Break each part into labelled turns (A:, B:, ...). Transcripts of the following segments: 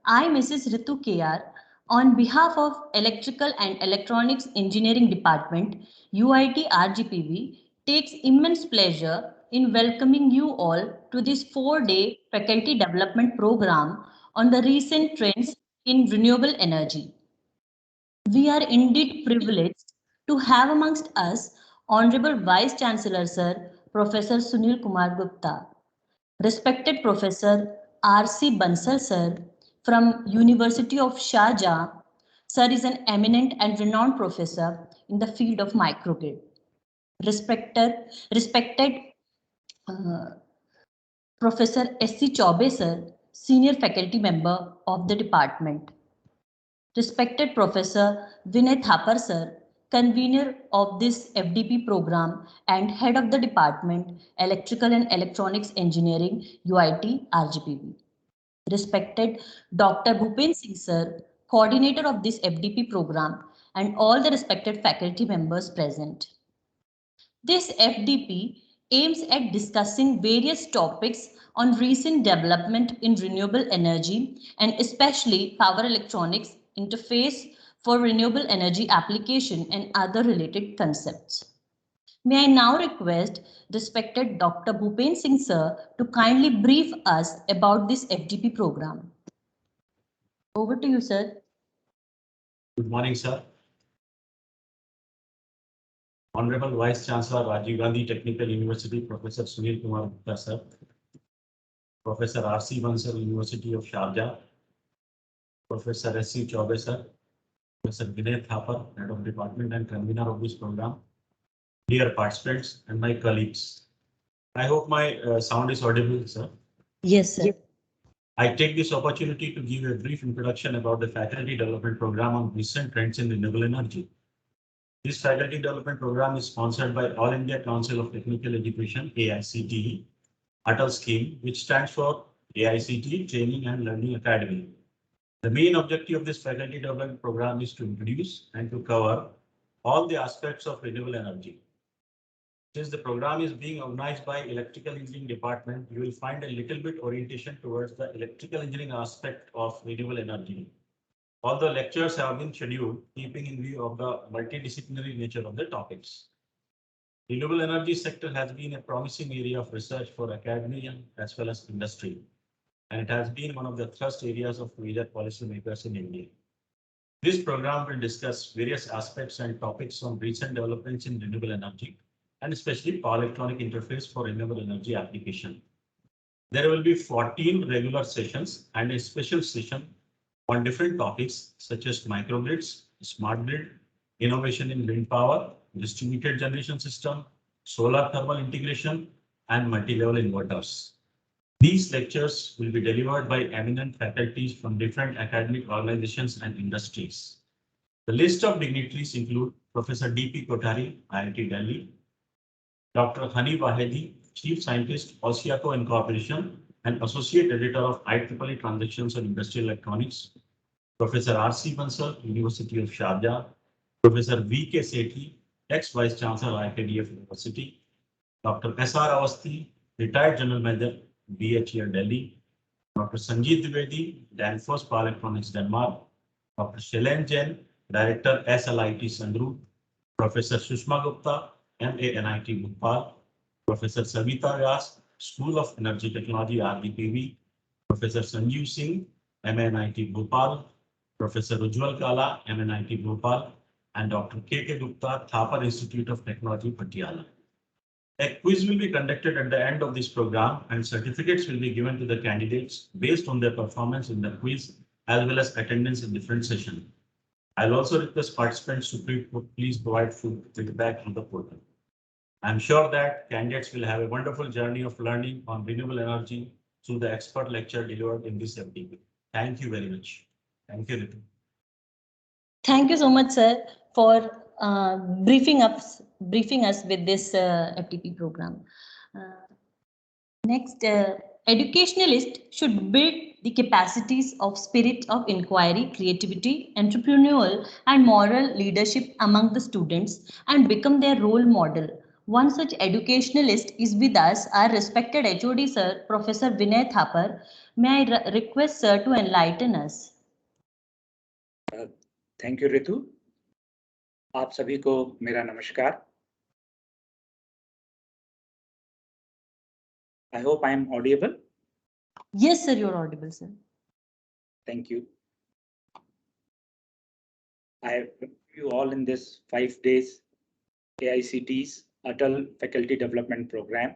A: I, Mrs. Ritu KR, on behalf of Electrical and Electronics Engineering Department, UIT RGPV, takes immense pleasure in welcoming you all to this 4-day faculty development program on the recent trends in renewable energy. We are indeed privileged to have amongst us Honorable Vice Chancellor Sir Professor Sunil Kumar Gupta, respected Professor R.C. Bansal Sir from University of Sharjah. Sir is an eminent and renowned professor in the field of microgrid. Respected uh, Professor S.C. Chaube Sir, senior faculty member of the department. Respected Professor Vinay Thapar Sir, convener of this FDP program and head of the department Electrical and Electronics Engineering, UIT RGPV. Respected Dr. Bhupen Singh Sir, coordinator of this FDP program, and all the respected faculty members present. This FDP aims at discussing various topics on recent development in renewable energy and especially power electronics interface for renewable energy application and other related concepts. May I now request respected Dr. Bhupen Singh Sir to kindly brief us about this FDP program. Over to you, sir.
B: Good morning, sir. Honorable Vice Chancellor Rajiv Gandhi Technical University, Professor Sunil Kumar Gupta, sir. Professor R.C. Bansal, University of Sharjah. Professor S.C. Chaube, sir. Professor Vinay Thapar, Head of Department and Convener of this program. Dear participants and my colleagues. I hope my sound is audible, sir.
A: Yes, sir.
B: I take this opportunity to give a brief introduction about the faculty development program on recent trends in renewable energy. This faculty development program is sponsored by All India Council of Technical Education, AICTE, ATAL scheme, which stands for AICTE Training and Learning Academy. The main objective of this faculty development program is to introduce and to cover all the aspects of renewable energy. Since the program is being organized by Electrical Engineering Department, you will find a little bit orientation towards the electrical engineering aspect of renewable energy. All the lectures have been scheduled, keeping in view of the multidisciplinary nature of the topics. Renewable energy sector has been a promising area of research for academia as well as industry, and it has been one of the thrust areas of major policymakers in India. This program will discuss various aspects and topics on recent developments in renewable energy, and especially power electronic interface for renewable energy application. There will be 14 regular sessions and a special session on different topics such as microgrids, smart grid, innovation in wind power, distributed generation system, solar thermal integration, and multi-level inverters. These lectures will be delivered by eminent faculties from different academic organizations and industries. The list of dignitaries include Professor D.P. Kothari, IIT Delhi, Dr. Hani Wahedi, Chief Scientist, Osiaco Incorporation, and Associate Editor of IEEE Transactions on Industrial Electronics, Professor R.C. Bansal, University of Sharjah, Professor V.K. Sethi, ex-Vice Chancellor, IITDF University, Dr. S.R. Awasthi, Retired General Manager, BHEL Delhi, Dr. Sanjeev Dwivedi, Danfoss Power Electronics, Denmark, Dr. Shailen Jain, Director, SLIT Sandru, Professor Sushma Gupta, MANIT Bhopal, Professor Savita Vyas, School of Energy Technology, RDPV, Professor Sanjeev Singh, MANIT Bhopal, Professor Ujjwal Kala, MNIT Bhopal, and Dr. K.K. Gupta, Thapar Institute of Technology, Patiala. A quiz will be conducted at the end of this program, and certificates will be given to the candidates based on their performance in the quiz as well as attendance in different sessions. I'll also request participants to please provide feedback on the portal. I'm sure that candidates will have a wonderful journey of learning on renewable energy through the expert lecture delivered in this FDP. Thank you very much. Thank you, Ritu.
A: Thank you so much, sir, for briefing us with this FTP program. Next, educationalists should build the capacities of spirit of inquiry, creativity, entrepreneurial, and moral leadership among the students and become their role model One such educationalist is with us, our respected HOD sir, Professor Vinay Thapar. May I request sir to enlighten us?
C: Thank you, Ritu. आप सभी को मेरा नमस्कार. I hope I am audible.
A: Yes, sir, you're audible, sir.
C: Thank you. I have you all in this 5 days AICT's Atal Faculty Development Program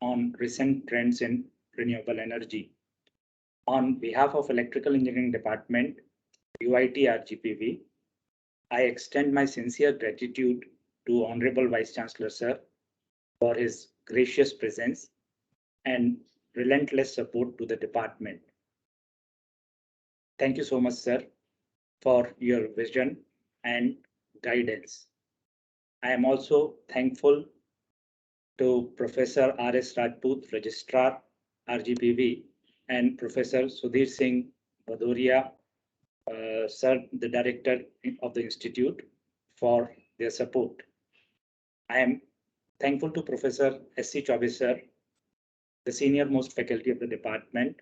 C: on recent trends in renewable energy. On behalf of Electrical Engineering Department, UIT RGPV, I extend my sincere gratitude to Honorable Vice Chancellor Sir for his gracious presence and relentless support to the department. Thank you so much, sir, for your vision and guidance. I am also thankful to Professor R.S. Rajput, Registrar, RGPV, and Professor Sudhir Singh Bhadoria, Sir, the Director of the Institute, for their support. I am thankful to Professor S.C. Chaubey, sir, the senior most faculty of the department,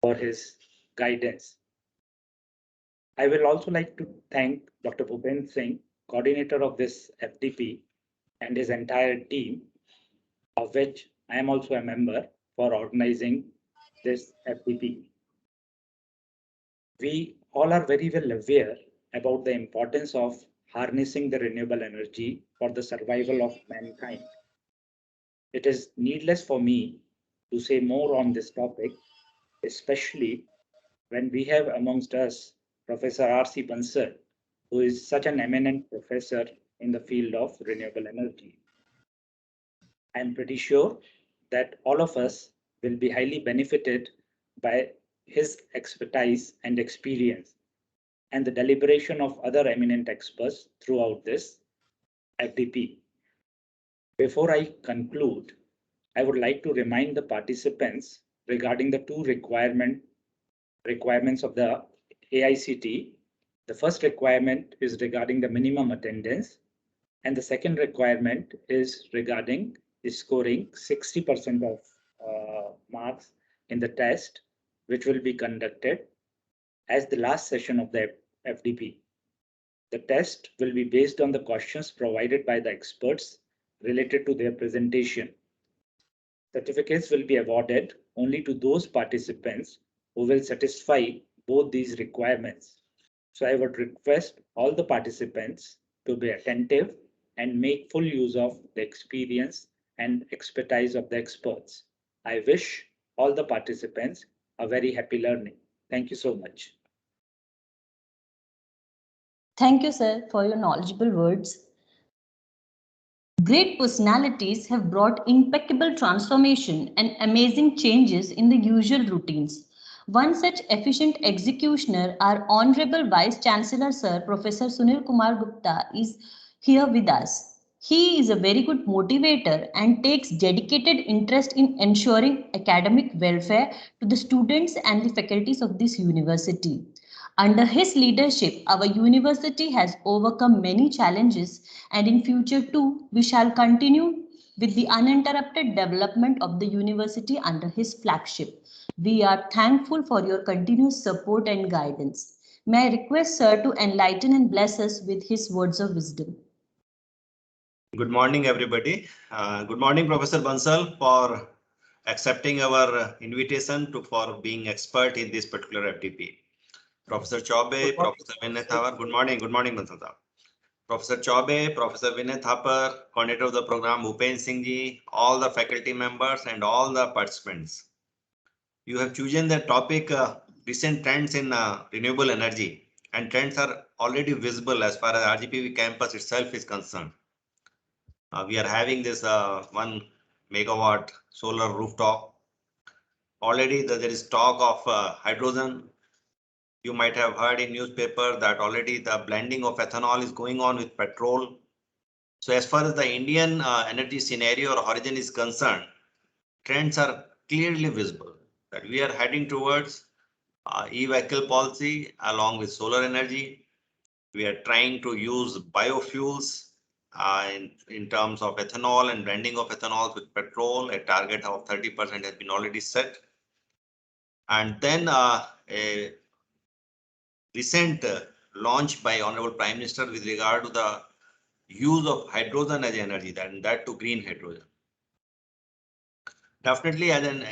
C: for his guidance. I will also like to thank Dr. Bhupen Singh, coordinator of this FDP, and his entire team, of which I am also a member, for organizing this FDP. We all are very well aware about the importance of harnessing the renewable energy for the survival of mankind. It is needless for me to say more on this topic, especially when we have amongst us Professor R.C. Bansal, who is such an eminent professor in the field of renewable energy. I am pretty sure that all of us will be highly benefited by his expertise and experience and the deliberation of other eminent experts throughout this FDP. Before I conclude, I would like to remind the participants regarding the two requirements of the AICT. The first requirement is regarding the minimum attendance, and the second requirement is regarding scoring 60% of marks in the test, which will be conducted as the last session of the FDP. The test will be based on the questions provided by the experts related to their presentation. Certificates will be awarded only to those participants who will satisfy both these requirements. So I would request all the participants to be attentive and make full use of the experience and expertise of the experts. I wish all the participants a very happy learning. Thank you so much.
A: Thank you, sir, for your knowledgeable words. Great personalities have brought impeccable transformation and amazing changes in the usual routines. One such efficient executioner, our Honorable Vice Chancellor Sir, Professor Sunil Kumar Gupta, is here with us. He is a very good motivator and takes dedicated interest in ensuring academic welfare to the students and the faculties of this university. Under his leadership, our university has overcome many challenges, and in future too, we shall continue with the uninterrupted development of the university under his flagship. We are thankful for your continuous support and guidance. May I request sir to enlighten and bless us with his words of wisdom.
D: Good morning, everybody. Good morning, Professor Bansal, for accepting our invitation for being expert in this particular FDP. Professor Chaubey, Professor Vinay Thapar. Good morning, Bansal. Professor Chaubey, Professor Vinay Thapar, coordinator of the program, Bhupen Singh ji, all the faculty members and all the participants. You have chosen the topic recent trends in renewable energy, and trends are already visible as far as RGPV campus itself is concerned. We are having this 1 megawatt solar rooftop. Already there is talk of hydrogen. You might have heard in newspaper that already the blending of ethanol is going on with petrol. So as far as the Indian energy scenario or horizon is concerned, trends are clearly visible that we are heading towards e-vehicle policy along with solar energy. We are trying to use biofuels in terms of ethanol and blending of ethanol with petrol. A target of 30% has been already set. And then a recent launch by Honorable Prime Minister with regard to the use of hydrogen as energy, that to green hydrogen. Definitely, as an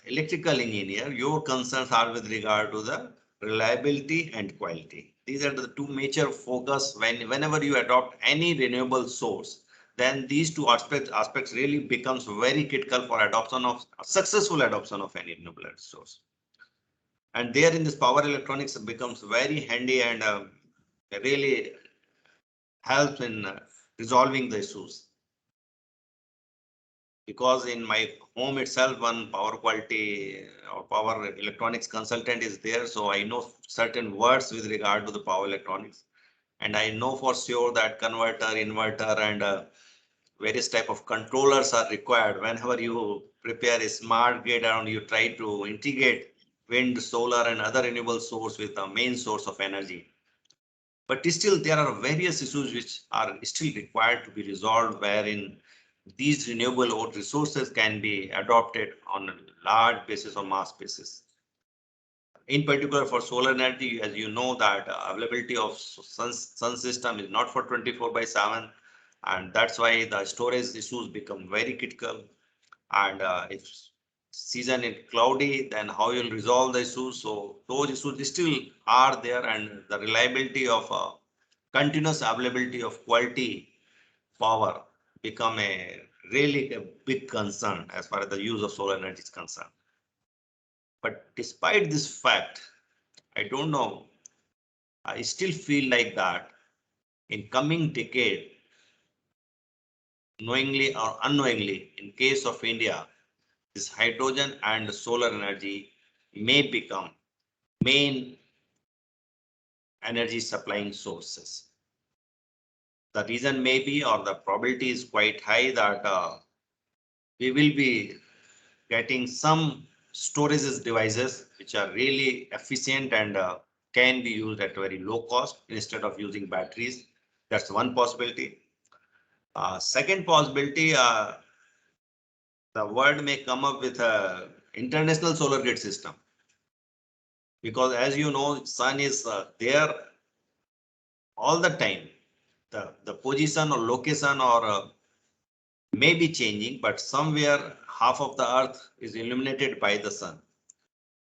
D: electrical engineer, your concerns are with regard to the reliability and quality. These are the two major focus whenever you adopt any renewable source. Then these two aspects really becomes very critical for adoption of successful adoption of any renewable source. And there in this power electronics becomes very handy and really helps in resolving the issues. Because in my home itself, one power quality or power electronics consultant is there. So I know certain words with regard to the power electronics. And I know for sure that converter, inverter, and various type of controllers are required. Whenever you prepare a smart grid and you try to integrate wind, solar, and other renewable source with the main source of energy. But still, there are various issues which are still required to be resolved, wherein these renewable resources can be adopted on a large basis or mass basis. In particular, for solar energy, as you know, that availability of sun system is not for 24/7, and that's why the storage issues become very critical. And if season is cloudy, then how you'll resolve the issues? So those issues still are there, and the reliability of continuous availability of quality power become a really big concern as far as the use of solar energy is concerned. But despite this fact, I don't know, I still feel like that in coming decade, knowingly or unknowingly, in case of India, this hydrogen and solar energy may become main energy supplying sources. The reason may be, or the probability is quite high, that we will be getting some storage devices which are really efficient and can be used at very low cost instead of using batteries. That's one possibility. Second possibility, the world may come up with a international solar grid system, because as you know, sun is there all the time. The position or location or may be changing, but somewhere half of the earth is illuminated by the sun.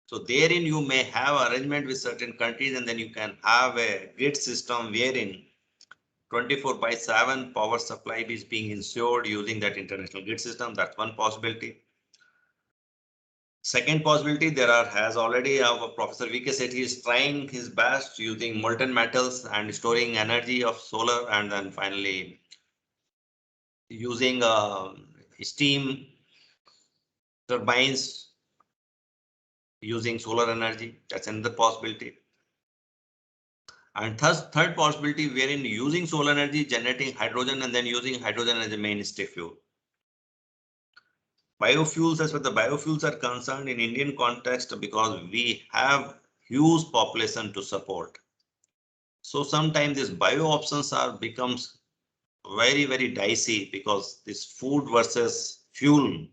D: So therein you may have arrangement with certain countries, and then you can have a grid system wherein 24/7 power supply is being ensured using that international grid system. That's one possibility. Second possibility, has already Professor V.K. Sethi is trying his best using molten metals and storing energy of solar, and then finally using steam turbines using solar energy. That's another possibility. And third possibility, wherein using solar energy, generating hydrogen, and then using hydrogen as a mainstay fuel. Biofuels, as far as the biofuels are concerned in Indian context, because we have huge population to support. So sometimes these bio options becomes very, very dicey, because this food versus fuel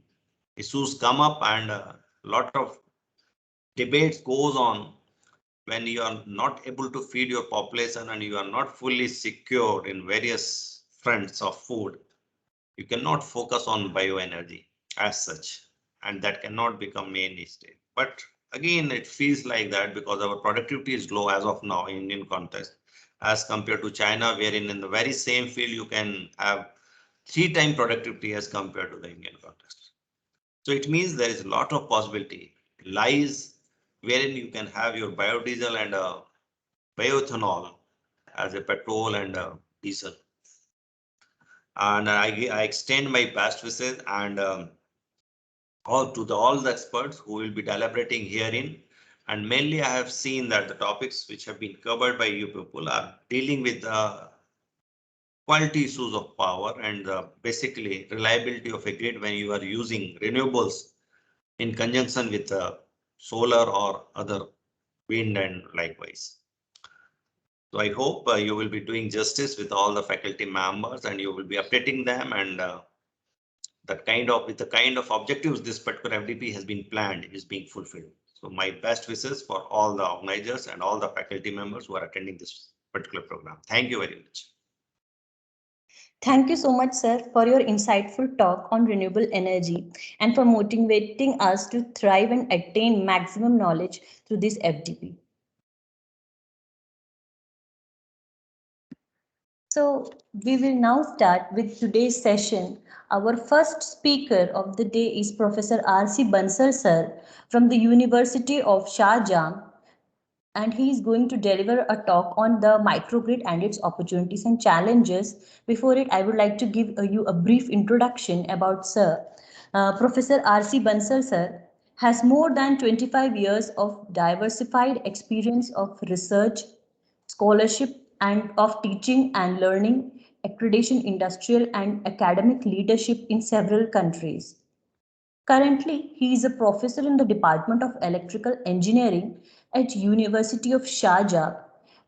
D: issues come up, and a lot of debates goes on. When you are not able to feed your population and you are not fully secure in various fronts of food, you cannot focus on bioenergy as such, and that cannot become mainstay. But again, it feels like that because our productivity is low as of now in Indian context, as compared to China, wherein in the very same field you can have 3 times productivity as compared to the Indian context. So it means there is a lot of possibility lies wherein you can have your biodiesel and bioethanol as a petrol and diesel. And I extend my best wishes and all the experts who will be deliberating herein. And mainly I have seen that the topics which have been covered by you people are dealing with quality issues of power and basically reliability of a grid when you are using renewables in conjunction with solar or other wind and likewise. So I hope you will be doing justice with all the faculty members and you will be updating them, and with the kind of objectives this particular FDP has been planned is being fulfilled. So my best wishes for all the organizers and all the faculty members who are attending this particular program. Thank you very much.
A: Thank you so much, sir, for your insightful talk on renewable energy and for motivating us to thrive and attain maximum knowledge through this FDP. So we will now start with today's session. Our first speaker of the day is Professor R.C. Bansal, sir, from the University of Sharjah, and he is going to deliver a talk on the microgrid and its opportunities and challenges. Before it, I would like to give you a brief introduction about sir. Professor R.C. Bansal, sir, has more than 25 years of diversified experience of research, scholarship, and of teaching and learning, accreditation, industrial, and academic leadership in several countries. Currently, he is a professor in the Department of Electrical Engineering at University of Sharjah,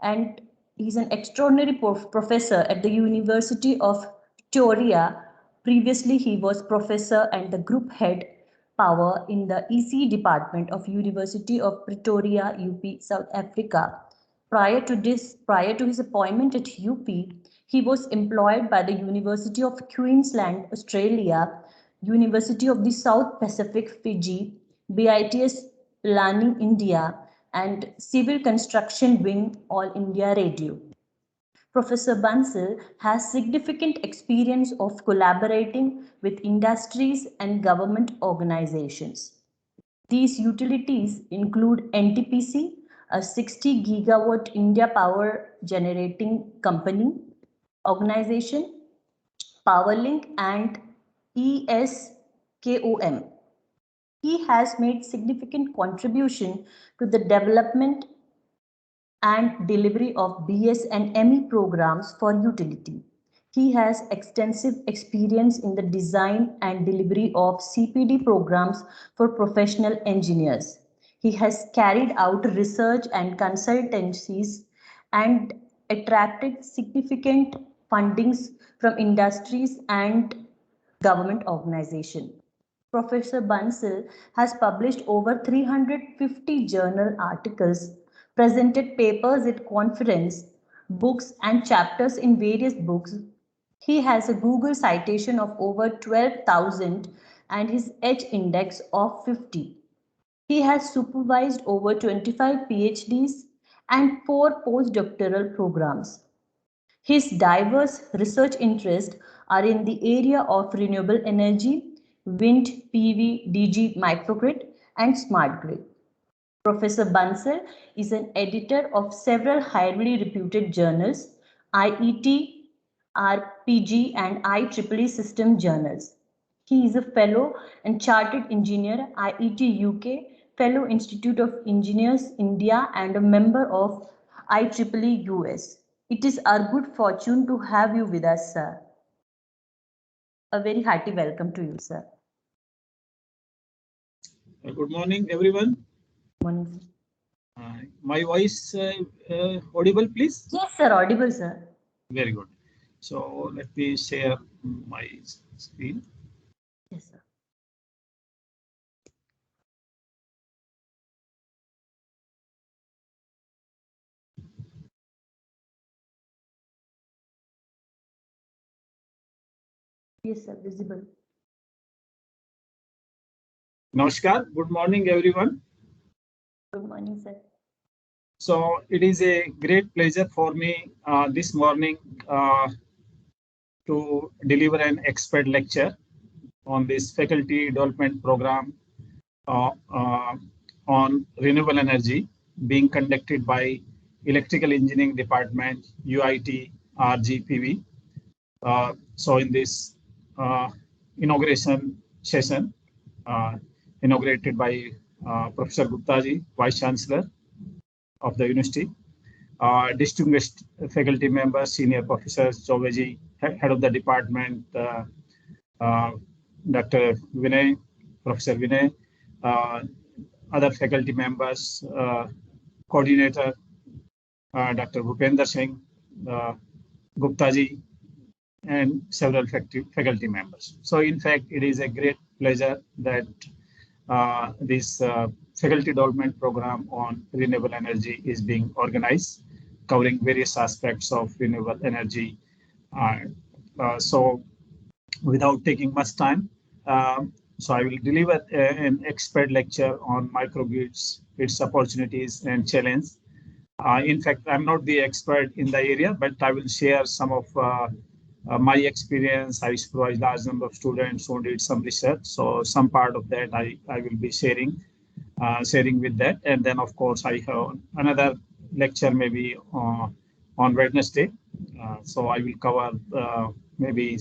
A: and he's an extraordinary professor at the University of Pretoria. Previously, he was professor and the group head power in the EC department of University of Pretoria, UP, South Africa. Prior to his appointment at UP, he was employed by the University of Queensland, Australia, University of the South Pacific, Fiji, BITS Planning India, and Civil Construction Wing, All India Radio. Professor Bansal has significant experience of collaborating with industries and government organizations. These utilities include NTPC, a 60 gigawatt India power generating company organization, PowerLink, and ESKOM. He has made significant contribution to the development and delivery of BS and ME programs for utility. He has extensive experience in the design and delivery of CPD programs for professional engineers. He has carried out research and consultancies and attracted significant fundings from industries and government organizations. Professor Bansal has published over 350 journal articles, presented papers at conference, books and chapters in various books. He has a Google citation of over 12,000 and his Edge index of 50. He has supervised over 25 PhDs and 4 postdoctoral programs. His diverse research interests are in the area of renewable energy, wind, PV, DG, microgrid, and smart grid. Professor Bansal is an editor of several highly reputed journals, IET, RPG, and IEEE system journals. He is a fellow and chartered engineer, IET UK, fellow Institute of Engineers India, and a member of IEEE US. It is our good fortune to have you with us, sir. A very hearty welcome to you, sir.
E: Good morning, everyone.
A: Good morning, sir.
E: My voice audible, please?
A: Yes, sir, audible, sir.
E: Very good. So let me share my screen.
A: Yes, sir. Yes, sir, visible.
E: Namaskar. Good morning, everyone.
A: Good morning, sir.
E: So it is a great pleasure for me this morning to deliver an expert lecture on this faculty development program on renewable energy being conducted by Electrical Engineering Department, UIT, RGPV. So in this inauguration session, inaugurated by Professor Guptaji, Vice Chancellor of the University, distinguished faculty members, senior professors, Chaubeji, head of the department, Dr. Vinay, Professor Vinay, other faculty members, coordinator, Dr. Bhupender Singh, Gupta ji, and several faculty members. So in fact, it is a great pleasure that this faculty development program on renewable energy is being organized, covering various aspects of renewable energy. So without taking much time, so I will deliver an expert lecture on microgrids, its opportunities and challenges. In fact, I'm not the expert in the area, but I will share some of my experience. I supervise large number of students who did some research. So some part of that I will be sharing with that. And then of course I have another lecture maybe on Wednesday. So I will cover maybe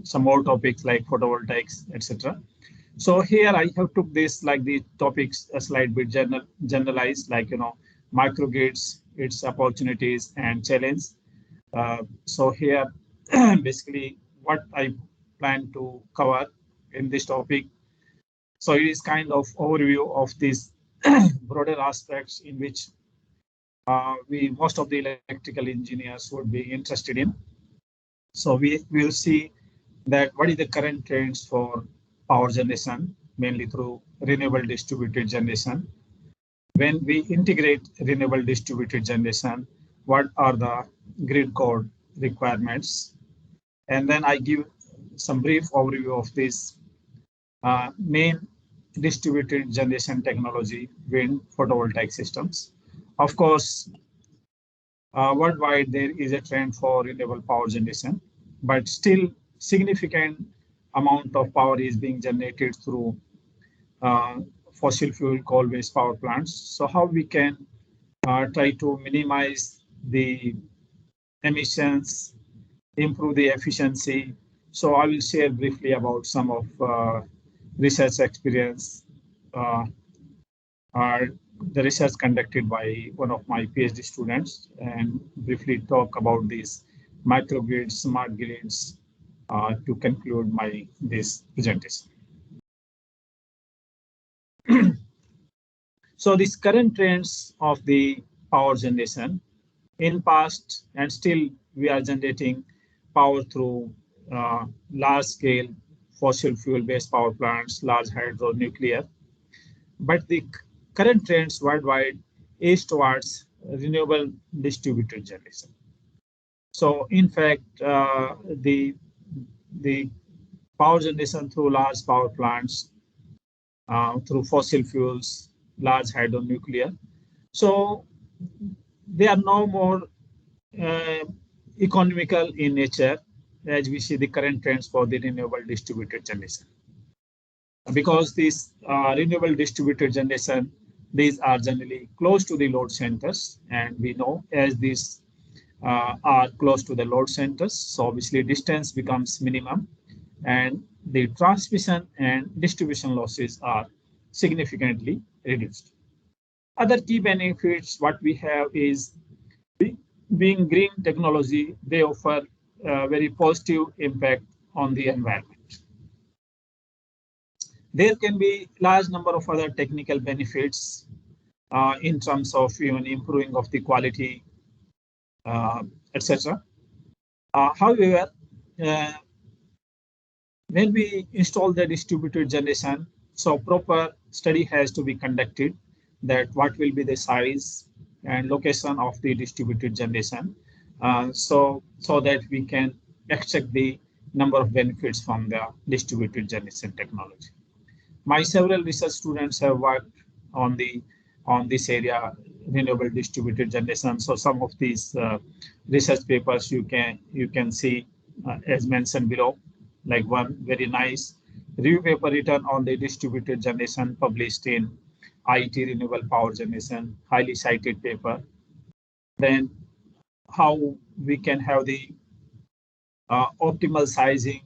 E: some more topics like photovoltaics, etc. So here I have took this like the topics a slight bit generalized, like, you know, microgrids, its opportunities and challenge. So here basically what I plan to cover in this topic. So it is kind of overview of these broader aspects in which most of the electrical engineers would be interested in. So we will see that what is the current trends for power generation, mainly through renewable distributed generation. When we integrate renewable distributed generation, what are the grid code requirements? And then I give some brief overview of this main distributed generation technology, wind photovoltaic systems. Of course, worldwide there is a trend for renewable power generation, but still significant amount of power is being generated through fossil fuel coal-based power plants. So how we can try to minimize the emissions, improve the efficiency. So I will share briefly about some of research experience, the research conducted by one of my PhD students, and briefly talk about these microgrids, smart grids, to conclude this presentation. So these current trends of the power generation, in past and still we are generating power through large scale fossil fuel based power plants, large hydro, nuclear. But the current trends worldwide is towards renewable distributed generation. So in fact, the power generation through large power plants, through fossil fuels, large hydro, nuclear. So they are no more economical in nature, as we see the current trends for the renewable distributed generation. Because these renewable distributed generation, these are generally close to the load centers, and we know as these are close to the load centers, so obviously distance becomes minimum, and the transmission and distribution losses are significantly reduced. Other key benefits what we have is being green technology, they offer a very positive impact on the environment. There can be large number of other technical benefits in terms of even improving of the quality, etc. However, when we install the distributed generation, so proper study has to be conducted that what will be the size and location of the distributed generation, so that we can extract the number of benefits from the distributed generation technology. My several research students have worked on this area, renewable distributed generation. So some of these research papers you can see as mentioned below, like one very nice review paper written on the distributed generation published in IET Renewable Power Generation, highly cited paper. Then how we can have the optimal sizing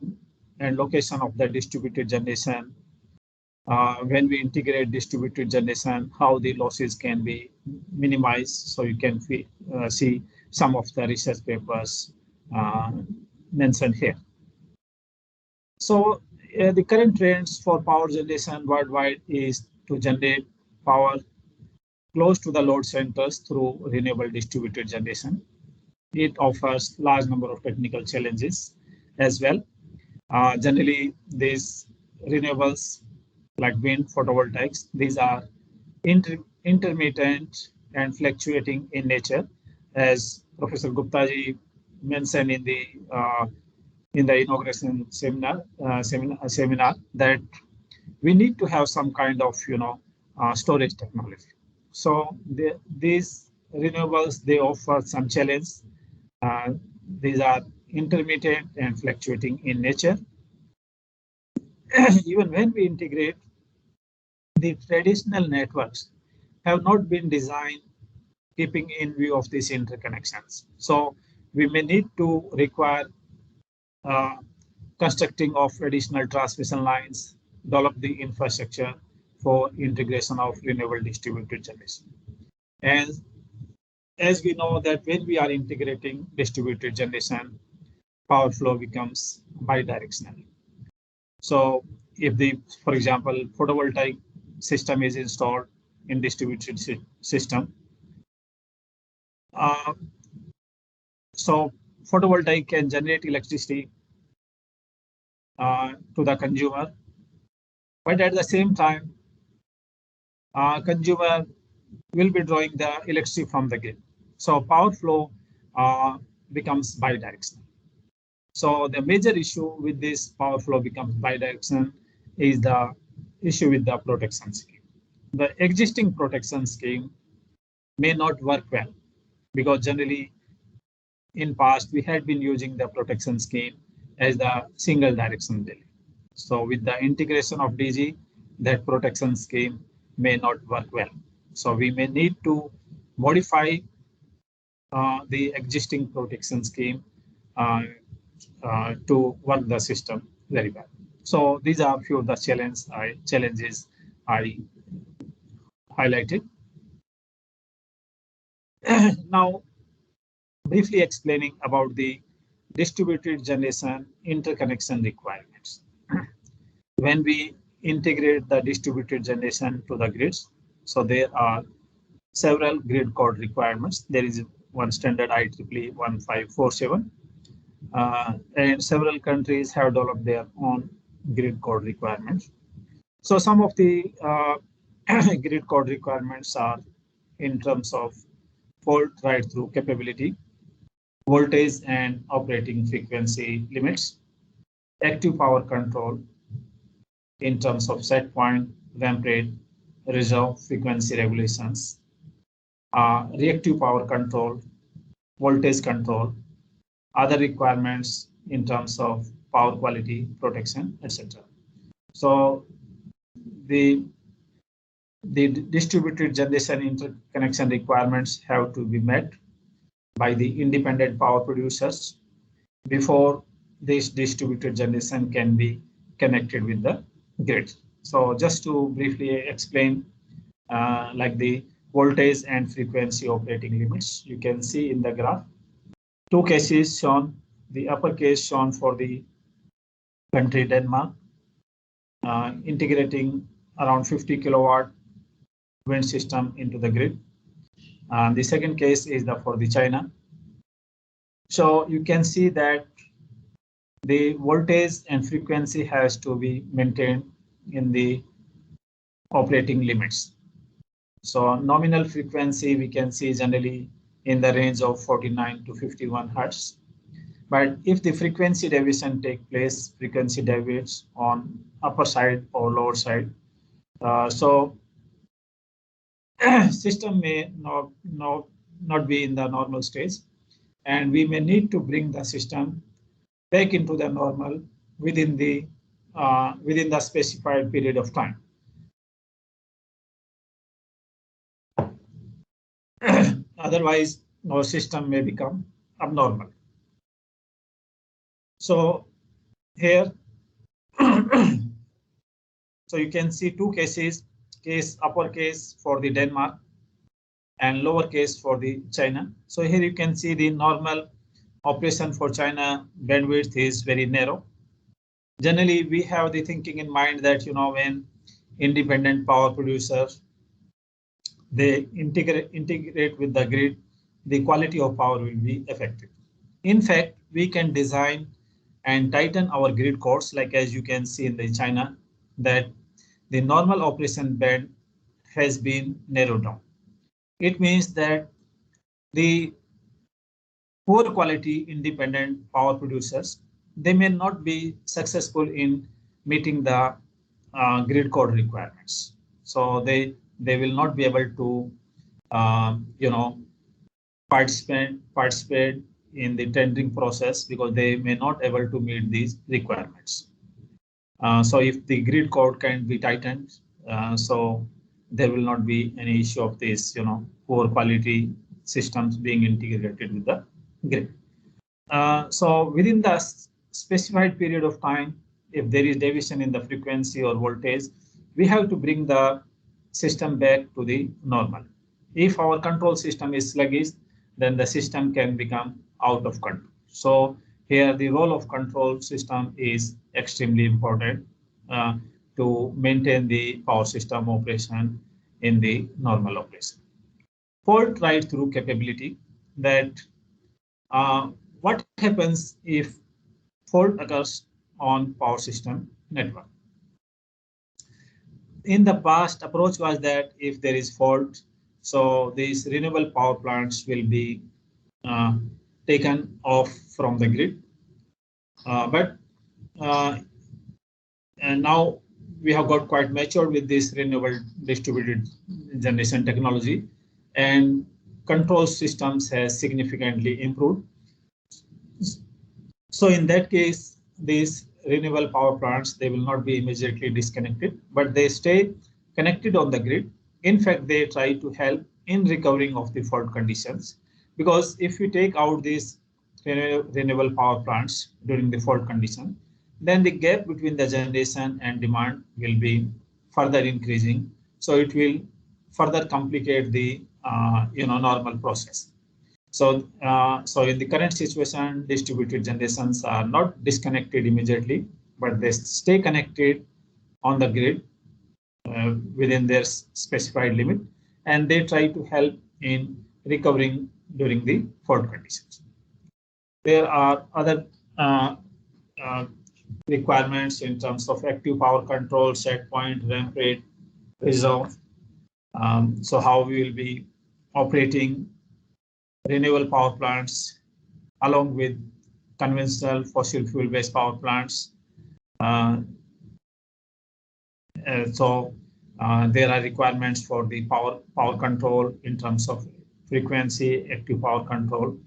E: and location of the distributed generation. When we integrate distributed generation, how the losses can be minimized. So you can see some of the research papers mentioned here. So the current trends for power generation worldwide is to generate power close to the load centers through renewable distributed generation. It offers large number of technical challenges as well. Generally, these renewables like wind, photovoltaics, these are intermittent and fluctuating in nature, as Professor Gupta ji mentioned in the inauguration seminar, that we need to have some kind of storage technology. So these renewables, they offer some challenge. These are intermittent and fluctuating in nature. Even when we integrate, the traditional networks have not been designed keeping in view of these interconnections. So we may need to require constructing of additional transmission lines, develop the infrastructure for integration of renewable distributed generation. And as we know that when we are integrating distributed generation, power flow becomes bidirectional. So if for example, photovoltaic system is installed in distributed system, so photovoltaic can generate electricity to the consumer, but at the same time, consumer will be drawing the electricity from the grid. So power flow becomes bidirectional. So the major issue with this power flow becomes bidirectional is the issue with the protection scheme. The existing protection scheme may not work well because generally in past we had been using the protection scheme as the single direction delay. So with the integration of DG, that protection scheme may not work well. So we may need to modify the existing protection scheme to work the system very well. So these are a few of the challenges I highlighted. Now, briefly explaining about the distributed generation interconnection requirements. When we integrate the distributed generation to the grids, so there are several grid code requirements. There is one standard IEEE 1547, and several countries have developed their own grid code requirements. So some of the grid code requirements are in terms of fault ride-through capability, voltage and operating frequency limits, active power control in terms of set point, ramp rate, reserve frequency regulations, reactive power control, voltage control, other requirements in terms of power quality, protection, etc. So the distributed generation interconnection requirements have to be met by the independent power producers before this distributed generation can be connected with the grid. So just to briefly explain, like the voltage and frequency operating limits, you can see in the graph, two cases shown, the upper case shown for the country Denmark, integrating around 50 kilowatt wind system into the grid. The second case is for the China. So you can see that the voltage and frequency has to be maintained in the operating limits. So nominal frequency we can see generally in the range of 49 to 51 hertz. But if the frequency deviation takes place, frequency deviates on upper side or lower side. So system may not be in the normal stage, and we may need to bring the system back into the normal within the specified period of time. Otherwise, our system may become abnormal. So here, so you can see two cases, upper case for the Denmark and lower case for the China. So here you can see the normal operation for China bandwidth is very narrow. Generally, we have the thinking in mind that when independent power producers they integrate with the grid, the quality of power will be affected. In fact, we can design and tighten our grid codes, like as you can see in the China, that the normal operation band has been narrowed down. It means that the poor quality independent power producers, they may not be successful in meeting the grid code requirements. So they will not be able to participate in the tendering process because they may not able to meet these requirements. So if the grid code can be tightened, so there will not be any issue of this, poor quality systems being integrated with the grid. So within the specified period of time, if there is deviation in the frequency or voltage, we have to bring the system back to the normal. If our control system is sluggish, then the system can become out of control. So here the role of control system is extremely important to maintain the power system operation in the normal operation. Fault right through capability, that what happens if fault occurs on power system network. In the past, approach was that if there is fault, so these renewable power plants will be taken off from the grid. And now we have got quite matured with this renewable distributed generation technology, and control systems has significantly improved. So in that case, these renewable power plants, they will not be immediately disconnected, but they stay connected on the grid. In fact, they try to help in recovering of the fault conditions, because if you take out these renewable power plants during the fault condition, then the gap between the generation and demand will be further increasing. So it will further complicate the normal process. So in the current situation, distributed generations are not disconnected immediately, but they stay connected on the grid within their specified limit, and they try to help in recovering during the fault conditions. There are other requirements in terms of active power control, set point, ramp rate, reserve. So how we will be operating renewable power plants along with conventional fossil fuel based power plants. There are requirements for the power control in terms of frequency, active power control.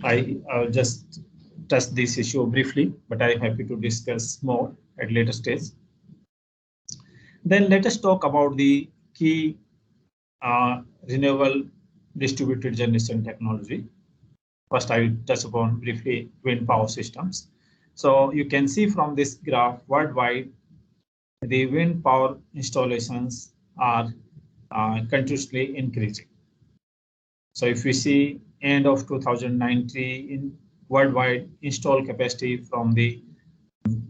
E: I'll just touch this issue briefly, but I'm happy to discuss more at later stage. Then let us talk about the key renewable distributed generation technology. First, I will touch upon briefly wind power systems. So you can see from this graph, worldwide, the wind power installations are continuously increasing. So if we see end of 2019, in worldwide installed capacity from the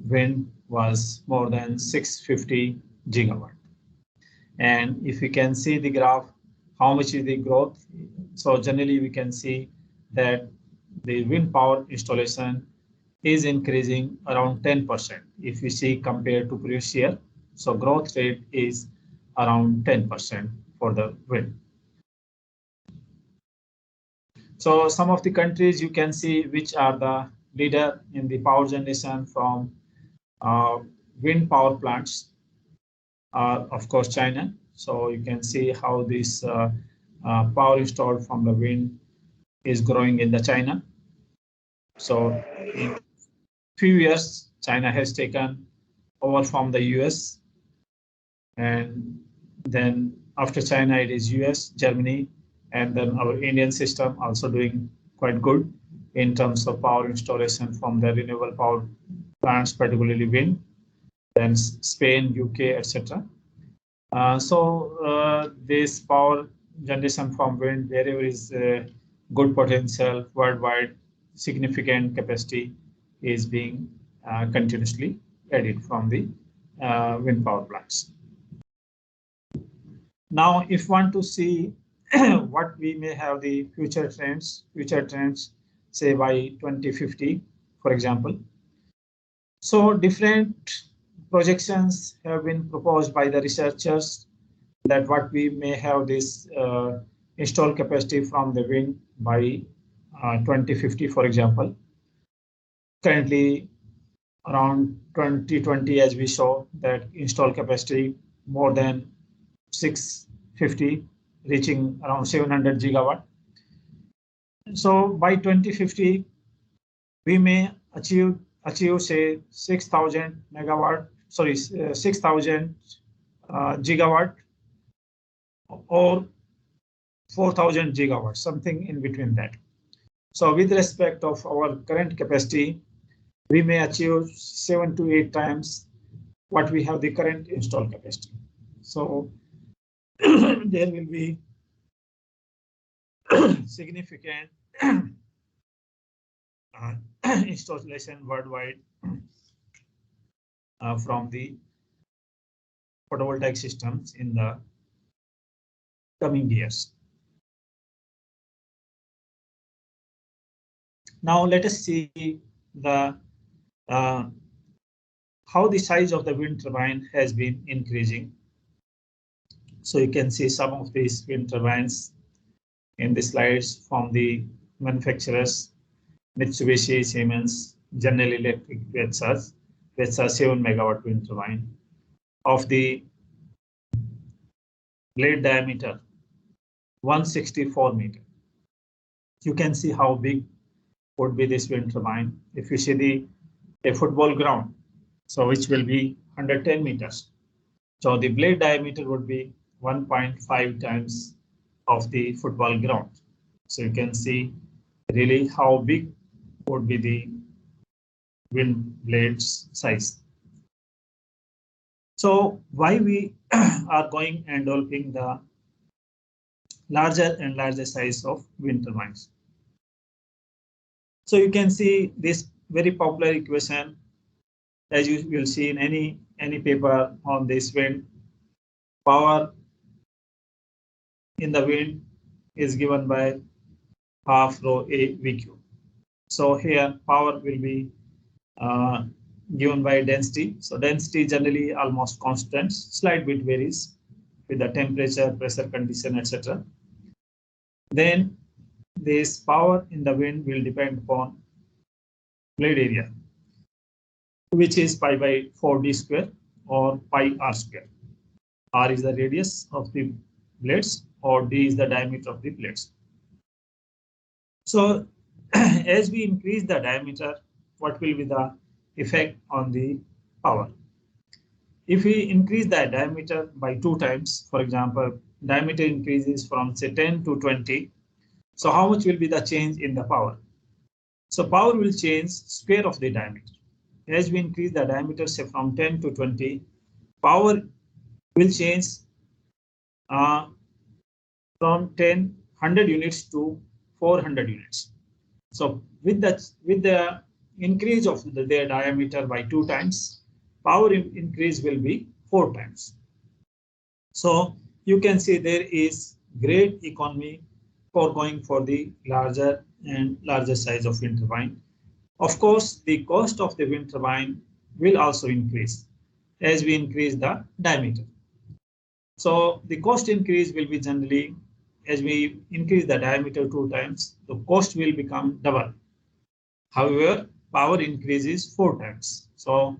E: wind was more than 650 gigawatt. And if we can see the graph, how much is the growth? So generally we can see that the wind power installation is increasing around 10% if we see compared to previous year. So growth rate is around 10% for the wind. So some of the countries you can see which are the leader in the power generation from wind power plants are of course China. So you can see how this power installed from the wind is growing in the China. So in few years, China has taken over from the US, and then after China it is US, Germany, and then our Indian system also doing quite good in terms of power installation from the renewable power plants, particularly wind, then Spain, UK, etc. This power generation from wind, wherever is good potential worldwide, significant capacity is being continuously added from the wind power plants. Now, if want to see what we may have the future trends, say by 2050, for example. So different projections have been proposed by the researchers that what we may have this installed capacity from the wind by 2050, for example. Currently, around 2020, as we saw, that installed capacity more than 650, reaching around 700 gigawatt. So by 2050, we may achieve say 6,000 megawatt, sorry, 6,000 gigawatt or 4,000 gigawatts, something in between that. So with respect of our current capacity, we may achieve 7 to 8 times what we have the current installed capacity. So there will be significant installation worldwide from the photovoltaic systems in the coming years. Now let us see the how the size of the wind turbine has been increasing. So you can see some of these wind turbines in the slides from the manufacturers: Mitsubishi, Siemens, General Electric, Vestas 7 megawatt wind turbine of the blade diameter 164 meter. You can see how big would be this wind turbine. If you see a football ground, so which will be 110 meters. So the blade diameter would be 1.5 times of the football ground. So you can see really how big would be the wind blades size. So why we are going and developing the larger and larger size of wind turbines? So you can see this very popular equation, as you will see in any paper on this wind. Power in the wind is given by half rho A VQ. So here power will be given by density. So density generally almost constant, slight bit varies with the temperature, pressure condition, etc. Then this power in the wind will depend upon blade area, which is pi by 4d square or pi r square. R is the radius of the blades or d is the diameter of the blades. So as we increase the diameter, what will be the effect on the power? If we increase the diameter by 2 times, for example, diameter increases from say 10 to 20. So how much will be the change in the power? So power will change square of the diameter. As we increase the diameter say from 10 to 20, power will change from 100 units to 400 units. So with the increase of their diameter by 2 times, power increase will be 4 times. So you can see there is great economy for going for the larger and larger size of wind turbine. Of course, the cost of the wind turbine will also increase as we increase the diameter. So the cost increase will be generally, as we increase the diameter 2 times, the cost will become double. However, power increases 4 times. So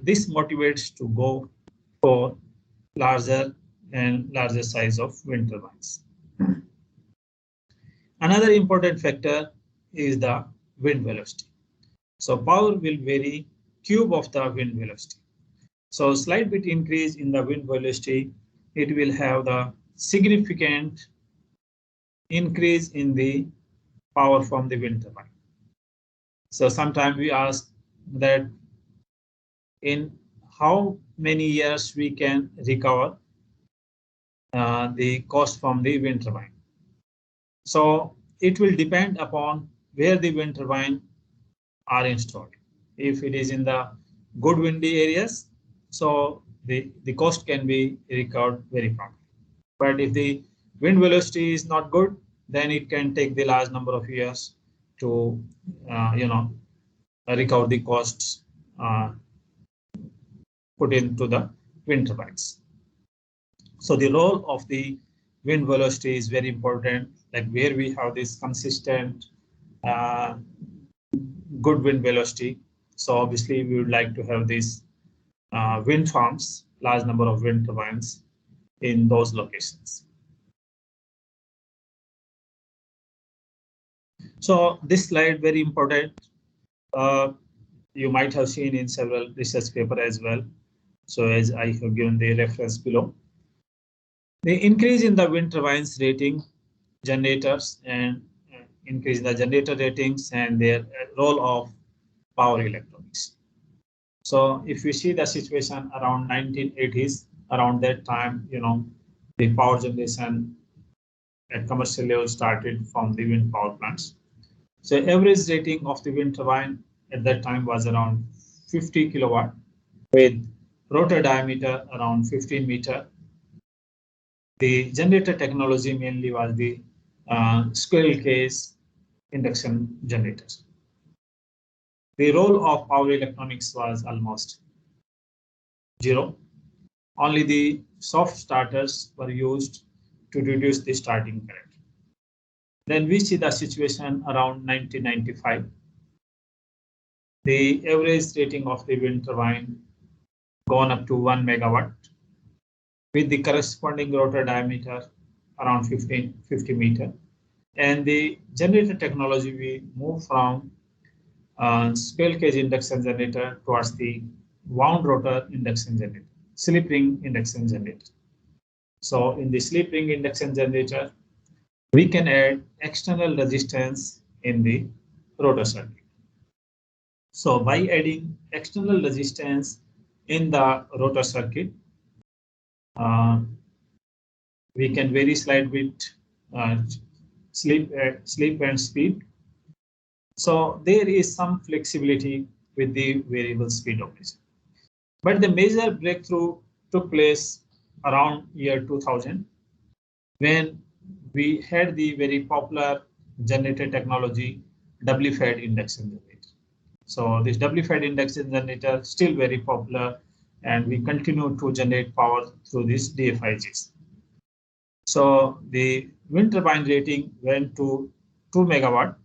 E: this motivates to go for larger and larger size of wind turbines. Another important factor is the wind velocity. So power will vary cube of the wind velocity. So slight bit increase in the wind velocity, it will have the significant increase in the power from the wind turbine. So sometimes we ask that in how many years we can recover the cost from the wind turbine. So it will depend upon where the wind turbine are installed. If it is in the good windy areas, so the cost can be recovered very promptly. But if the wind velocity is not good, then it can take the large number of years to recover the costs put into the wind turbines. So the role of the wind velocity is very important, like where we have this consistent good wind velocity. So obviously we would like to have these wind farms, large number of wind turbines in those locations. So this slide very important. You might have seen in several research paper as well. So as I have given the reference below, the increase in the wind turbines rating generators and increase in the generator ratings and their role of power electronics. So if we see the situation around 1980s, around that time, the power generation at commercial level started from the wind power plants. So average rating of the wind turbine at that time was around 50 kilowatt with rotor diameter around 15 meter. The generator technology mainly was the squirrel cage induction generators. The role of power electronics was almost zero. Only the soft starters were used to reduce the starting current. Then we see the situation around 1995. The average rating of the wind turbine gone up to 1 megawatt with the corresponding rotor diameter around 50 meter. And the generator technology, we move from squirrel cage induction generator towards the wound rotor induction generator, slip ring induction generator. So in the slip ring induction generator, we can add external resistance in the rotor circuit. So by adding external resistance in the rotor circuit, we can vary slight bit slip and speed. So there is some flexibility with the variable speed operation. But the major breakthrough took place around year 2000 when we had the very popular generator technology, doubly-fed induction generator. So this doubly-fed induction generator still very popular, and we continue to generate power through these DFIGs. So the wind turbine rating went to 2 megawatt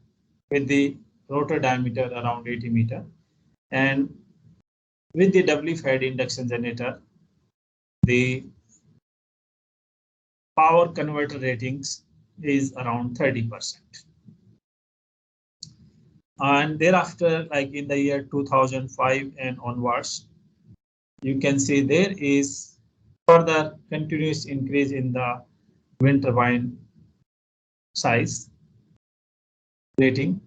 E: with the rotor diameter around 80 meter, and with the doubly-fed induction generator, the power converter ratings is around 30%. And thereafter, like in the year 2005 and onwards, you can see there is further continuous increase in the wind turbine size rating.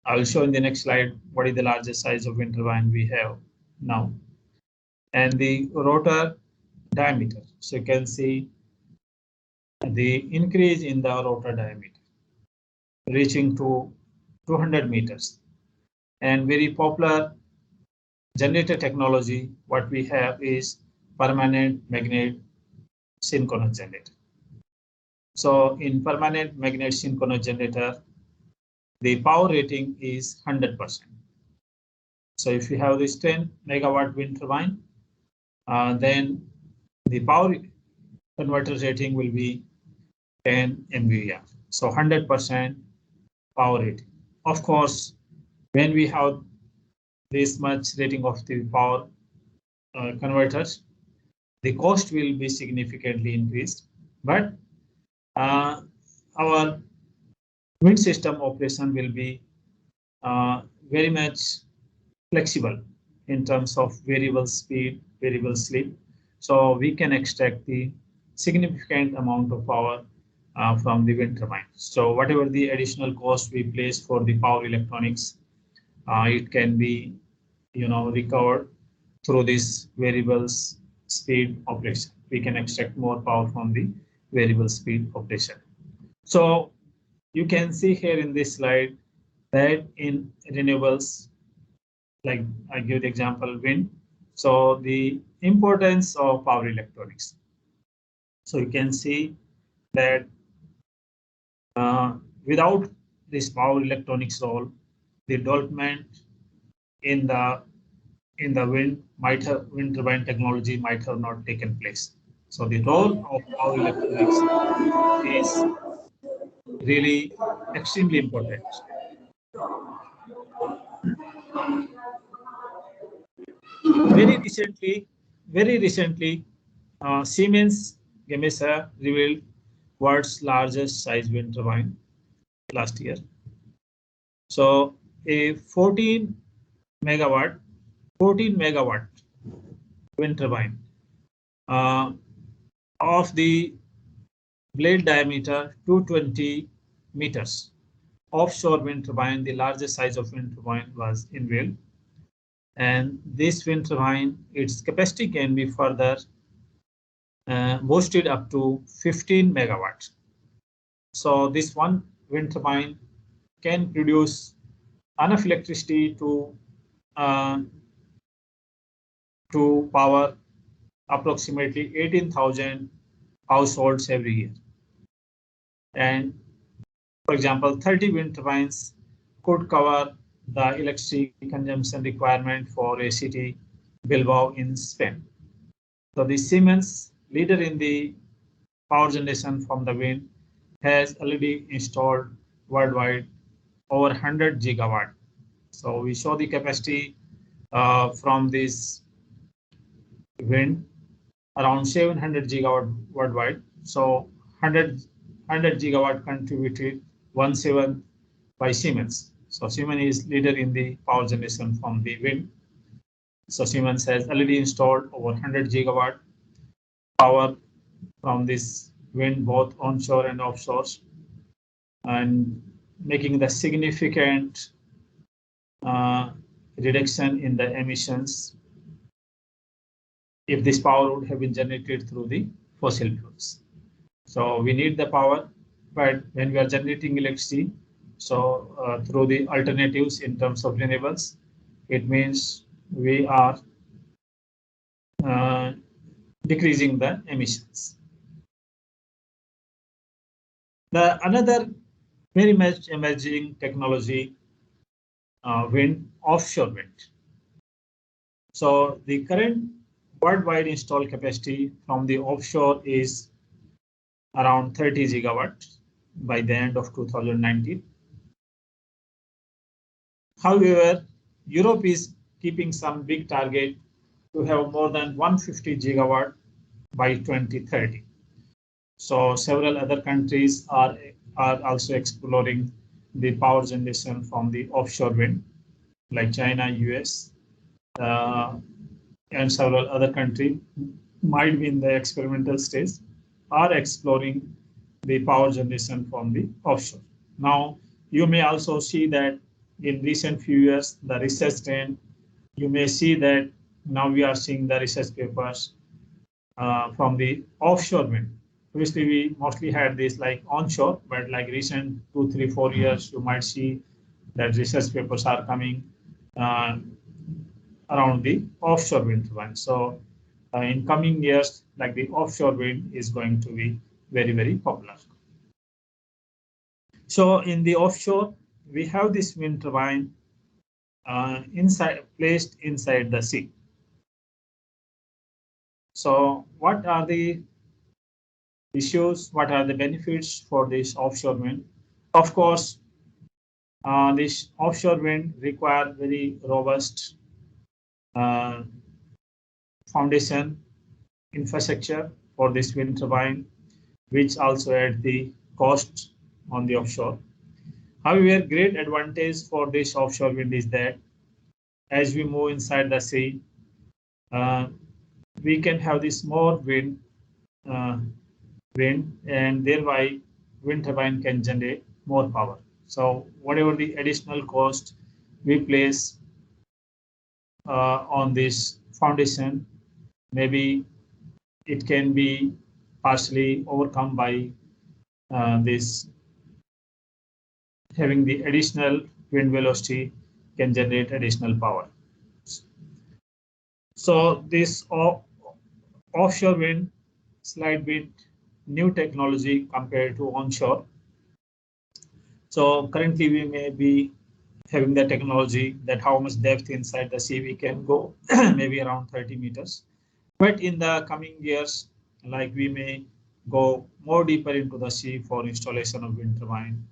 E: I will show in the next slide what is the largest size of wind turbine we have now. And the rotor diameter. So you can see the increase in the rotor diameter reaching to 200 meters. And very popular generator technology, what we have is permanent magnet synchronous generator. So in permanent magnet synchronous generator, the power rating is 100%. So if you have this 10 megawatt wind turbine, then the power converter rating will be 10 MVAR. So 100% power rating. Of course, when we have this much rating of the power converters, the cost will be significantly increased. But our wind system operation will be very much flexible in terms of variable speed, variable slip. So we can extract the significant amount of power from the wind turbine. So whatever the additional cost we place for the power electronics, it can be, recovered through this variable speed operation. We can extract more power from the variable speed operation. So you can see here in this slide that in renewables, like I give the example wind. So the importance of power electronics. So you can see that without this power electronics role, the development in the wind turbine technology might have not taken place. So the role of power electronics is really extremely important. Very recently, Siemens Gamesa revealed world's largest size wind turbine last year. So a 14 megawatt wind turbine of the blade diameter 220 meters. Offshore wind turbine, the largest size of wind turbine was unveiled. And this wind turbine, its capacity can be further boosted up to 15 megawatts. So this one wind turbine can produce enough electricity to power approximately 18,000 households every year. And for example, 30 wind turbines could cover the electricity consumption requirement for a city, Bilbao in Spain. So the Siemens, leader in the power generation from the wind, has already installed worldwide over 100 gigawatt. So we show the capacity from this wind around 700 gigawatt worldwide. So 100 gigawatt contributed 1/7 by Siemens. So Siemens is leader in the power generation from the wind. So Siemens has already installed over 100 gigawatt power from this wind, both onshore and offshore, and making the significant reduction in the emissions if this power would have been generated through the fossil fuels. So we need the power, but when we are generating electricity, so through the alternatives in terms of renewables, it means we are decreasing the emissions. The another very much emerging technology, wind, offshore wind. So the current worldwide installed capacity from the offshore is around 30 gigawatts by the end of 2019. However, Europe is keeping some big target to have more than 150 gigawatt by 2030. So several other countries are also exploring the power generation from the offshore wind, like China, US, and several other countries might be in the experimental stage, are exploring the power generation from the offshore. Now, you may also see that in recent few years, the research trend, you may see that now we are seeing the research papers from the offshore wind. Obviously, we mostly had this like onshore, but like recent 2, 3, 4 years, you might see that research papers are coming around the offshore wind turbine. So in coming years, like the offshore wind is going to be very, very popular. So in the offshore, we have this wind turbine placed inside the sea. So what are the issues? What are the benefits for this offshore wind? Of course, this offshore wind require very robust foundation infrastructure for this wind turbine, which also add the cost on the offshore. However, great advantage for this offshore wind is that as we move inside the sea, we can have this more wind, and thereby wind turbine can generate more power. So whatever the additional cost we place on this foundation, maybe it can be partially overcome by this having the additional wind velocity can generate additional power. So this offshore wind, slide wind new technology compared to onshore. So currently we may be having the technology that how much depth inside the sea we can go, maybe around 30 meters. But in the coming years, like we may go more deeper into the sea for installation of wind turbine,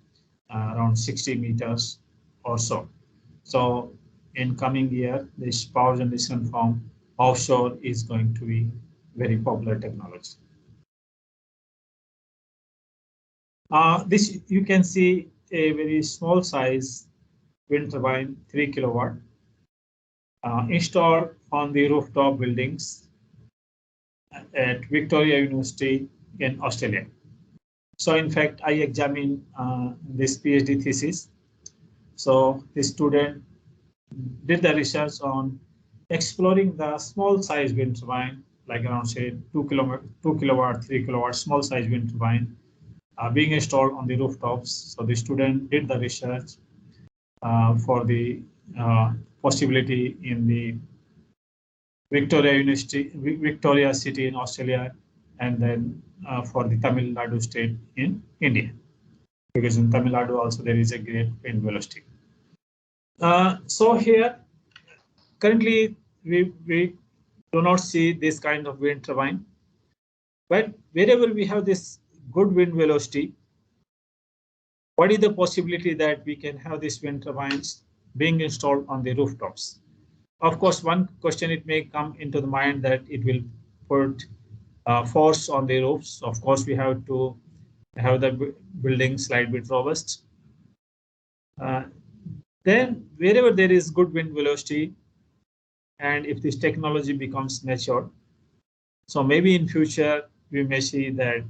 E: around 60 meters or so. So in coming year, this power generation from offshore is going to be very popular technology. This you can see a very small size wind turbine, 3 kilowatt, installed on the rooftop buildings at Victoria University in Australia. So in fact, I examined this PhD thesis. So the student did the research on exploring the small size wind turbine, like around say 2 kilowatt, 3 kilowatt, small size wind turbine being installed on the rooftops. So the student did the research for the possibility in the Victoria City in Australia, and then for the Tamil Nadu state in India, because in Tamil Nadu also there is a great wind velocity. So here, currently we do not see this kind of wind turbine, but wherever we have this good wind velocity, what is the possibility that we can have these wind turbines being installed on the rooftops? Of course, one question it may come into the mind that it will put force on the roofs. Of course, we have to have the building slightly bit robust. Then wherever there is good wind velocity, and if this technology becomes mature, so maybe in future we may see that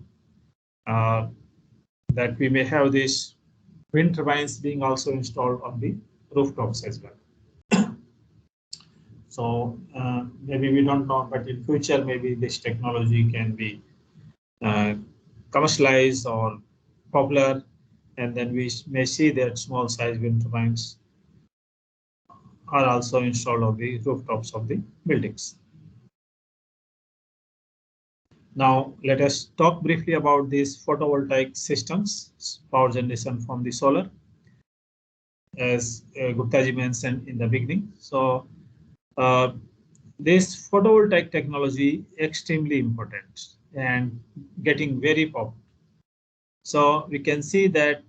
E: that we may have these wind turbines being also installed on the rooftops as well. So maybe we don't know, but in future maybe this technology can be commercialized or popular, and then we may see that small size wind turbines are also installed on the rooftops of the buildings. Now let us talk briefly about these photovoltaic systems, power generation from the solar, as Gupta ji mentioned in the beginning. So this photovoltaic technology extremely important and getting very popular. So we can see that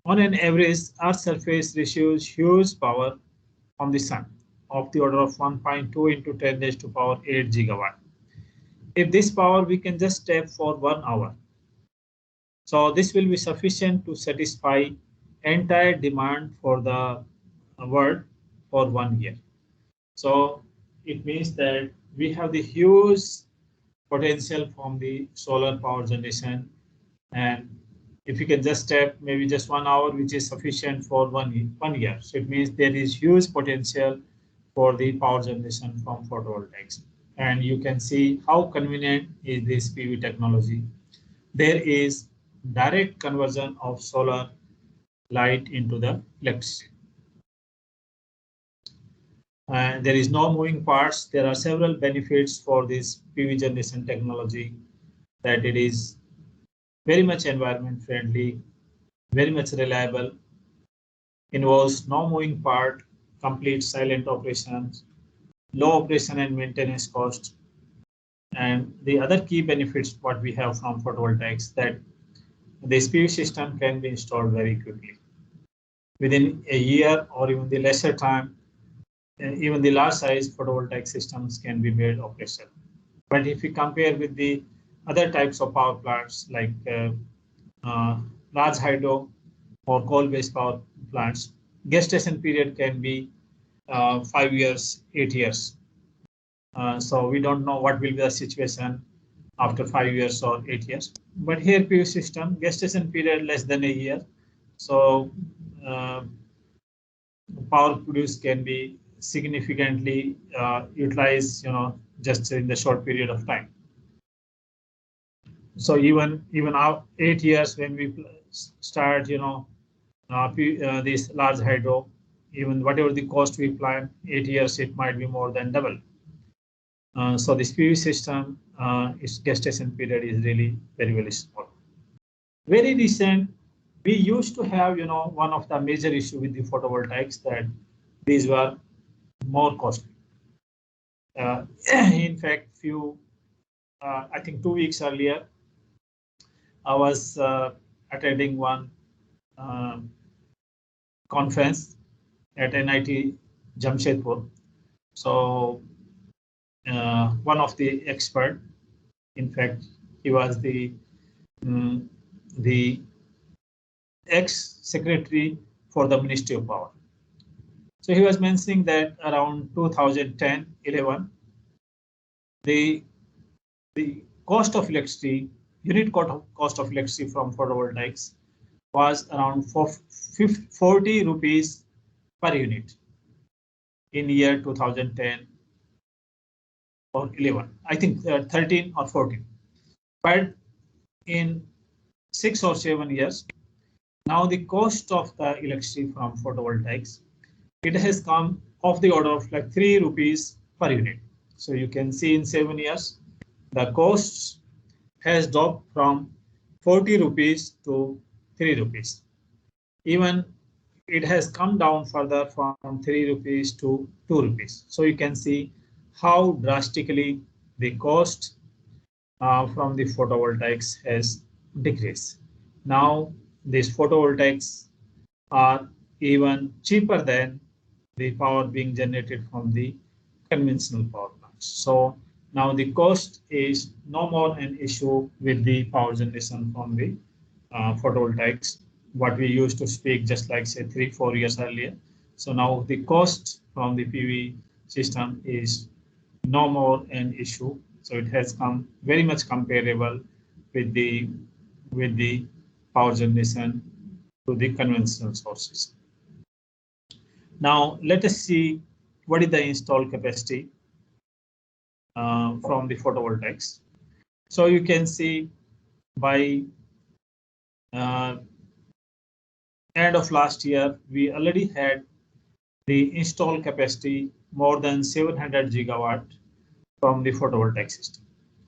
E: on an average, Earth's surface receives huge power from the sun of the order of 1.2 into 10 raised to power 8 gigawatt. If this power we can just tap for 1 hour, so this will be sufficient to satisfy entire demand for the world for 1 year. So it means that we have the huge potential from the solar power generation, and if you can just tap maybe just 1 hour, which is sufficient for one year. So it means there is huge potential for the power generation from photovoltaics. And you can see how convenient is this PV technology. There is direct conversion of solar light into the electricity. There is no moving parts. There are several benefits for this PV generation technology, that it is very much environment friendly, very much reliable, involves no moving part, complete silent operations, low operation and maintenance cost. And the other key benefits what we have from photovoltaics, that this PV system can be installed very quickly. Within a year or even the lesser time, even the large size photovoltaic systems can be made operational. But if we compare with the other types of power plants like large hydro or coal-based power plants, gestation period can be 5 years, 8 years. So we don't know what will be the situation after 5 years or 8 years. But here PV system, gestation period less than a year. So power produced can be significantly utilized, just in the short period of time. So even our 8 years when we start, this large hydro, even whatever the cost we plan, 8 years it might be more than double. So this PV system, its gestation period is really very small. Very recent, we used to have, one of the major issue with the photovoltaics that these were more costly. In fact, I think 2 weeks earlier, I was attending one conference at NIT Jamshedpur. So one of the expert, in fact, he was the ex-secretary for the Ministry of Power. So he was mentioning that around 2010-11, the cost of electricity, unit cost of electricity from photovoltaics was around 40 rupees per unit in year 2010 or 11, I think 13 or 14. But in 6 or 7 years, now the cost of the electricity from photovoltaics, it has come of the order of like 3 rupees per unit. So you can see in 7 years, the costs has dropped from 40 rupees to 3 rupees. Even it has come down further from 3 rupees to 2 rupees. So you can see how drastically the cost from the photovoltaics has decreased. Now these photovoltaics are even cheaper than the power being generated from the conventional power plants. So now the cost is no more an issue with the power generation from the photovoltaics, what we used to speak just like say 3-4 years earlier. So now the cost from the PV system is no more an issue. So it has come very much comparable with the power generation to the conventional sources. Now let us see what is the installed capacity from the photovoltaics. So you can see by end of last year, we already had the installed capacity more than 700 gigawatt from the photovoltaic system.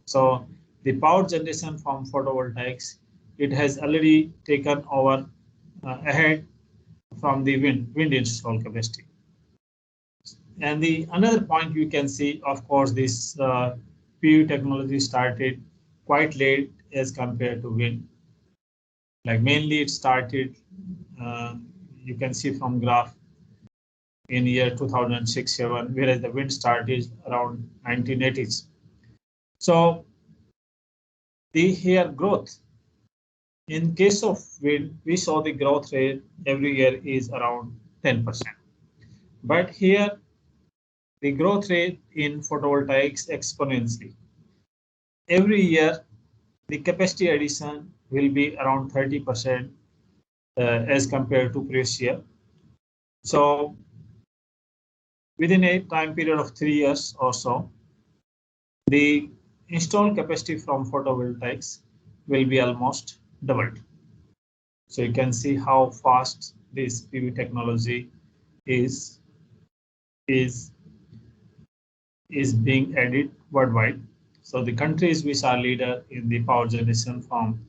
E: So the power generation from photovoltaics, it has already taken over ahead from the wind installed capacity. And the another point you can see, of course, this PV technology started quite late as compared to wind. Like mainly it started, you can see from graph in year 2006-7, whereas the wind started around 1980s. So the here growth, in case of wind, we saw the growth rate every year is around 10%. But here the growth rate in photovoltaics exponentially. Every year, the capacity addition will be around 30% as compared to previous year. So within a time period of 3 years or so, the installed capacity from photovoltaics will be almost doubled. So you can see how fast this PV technology is being added worldwide. So the countries which are leader in the power generation from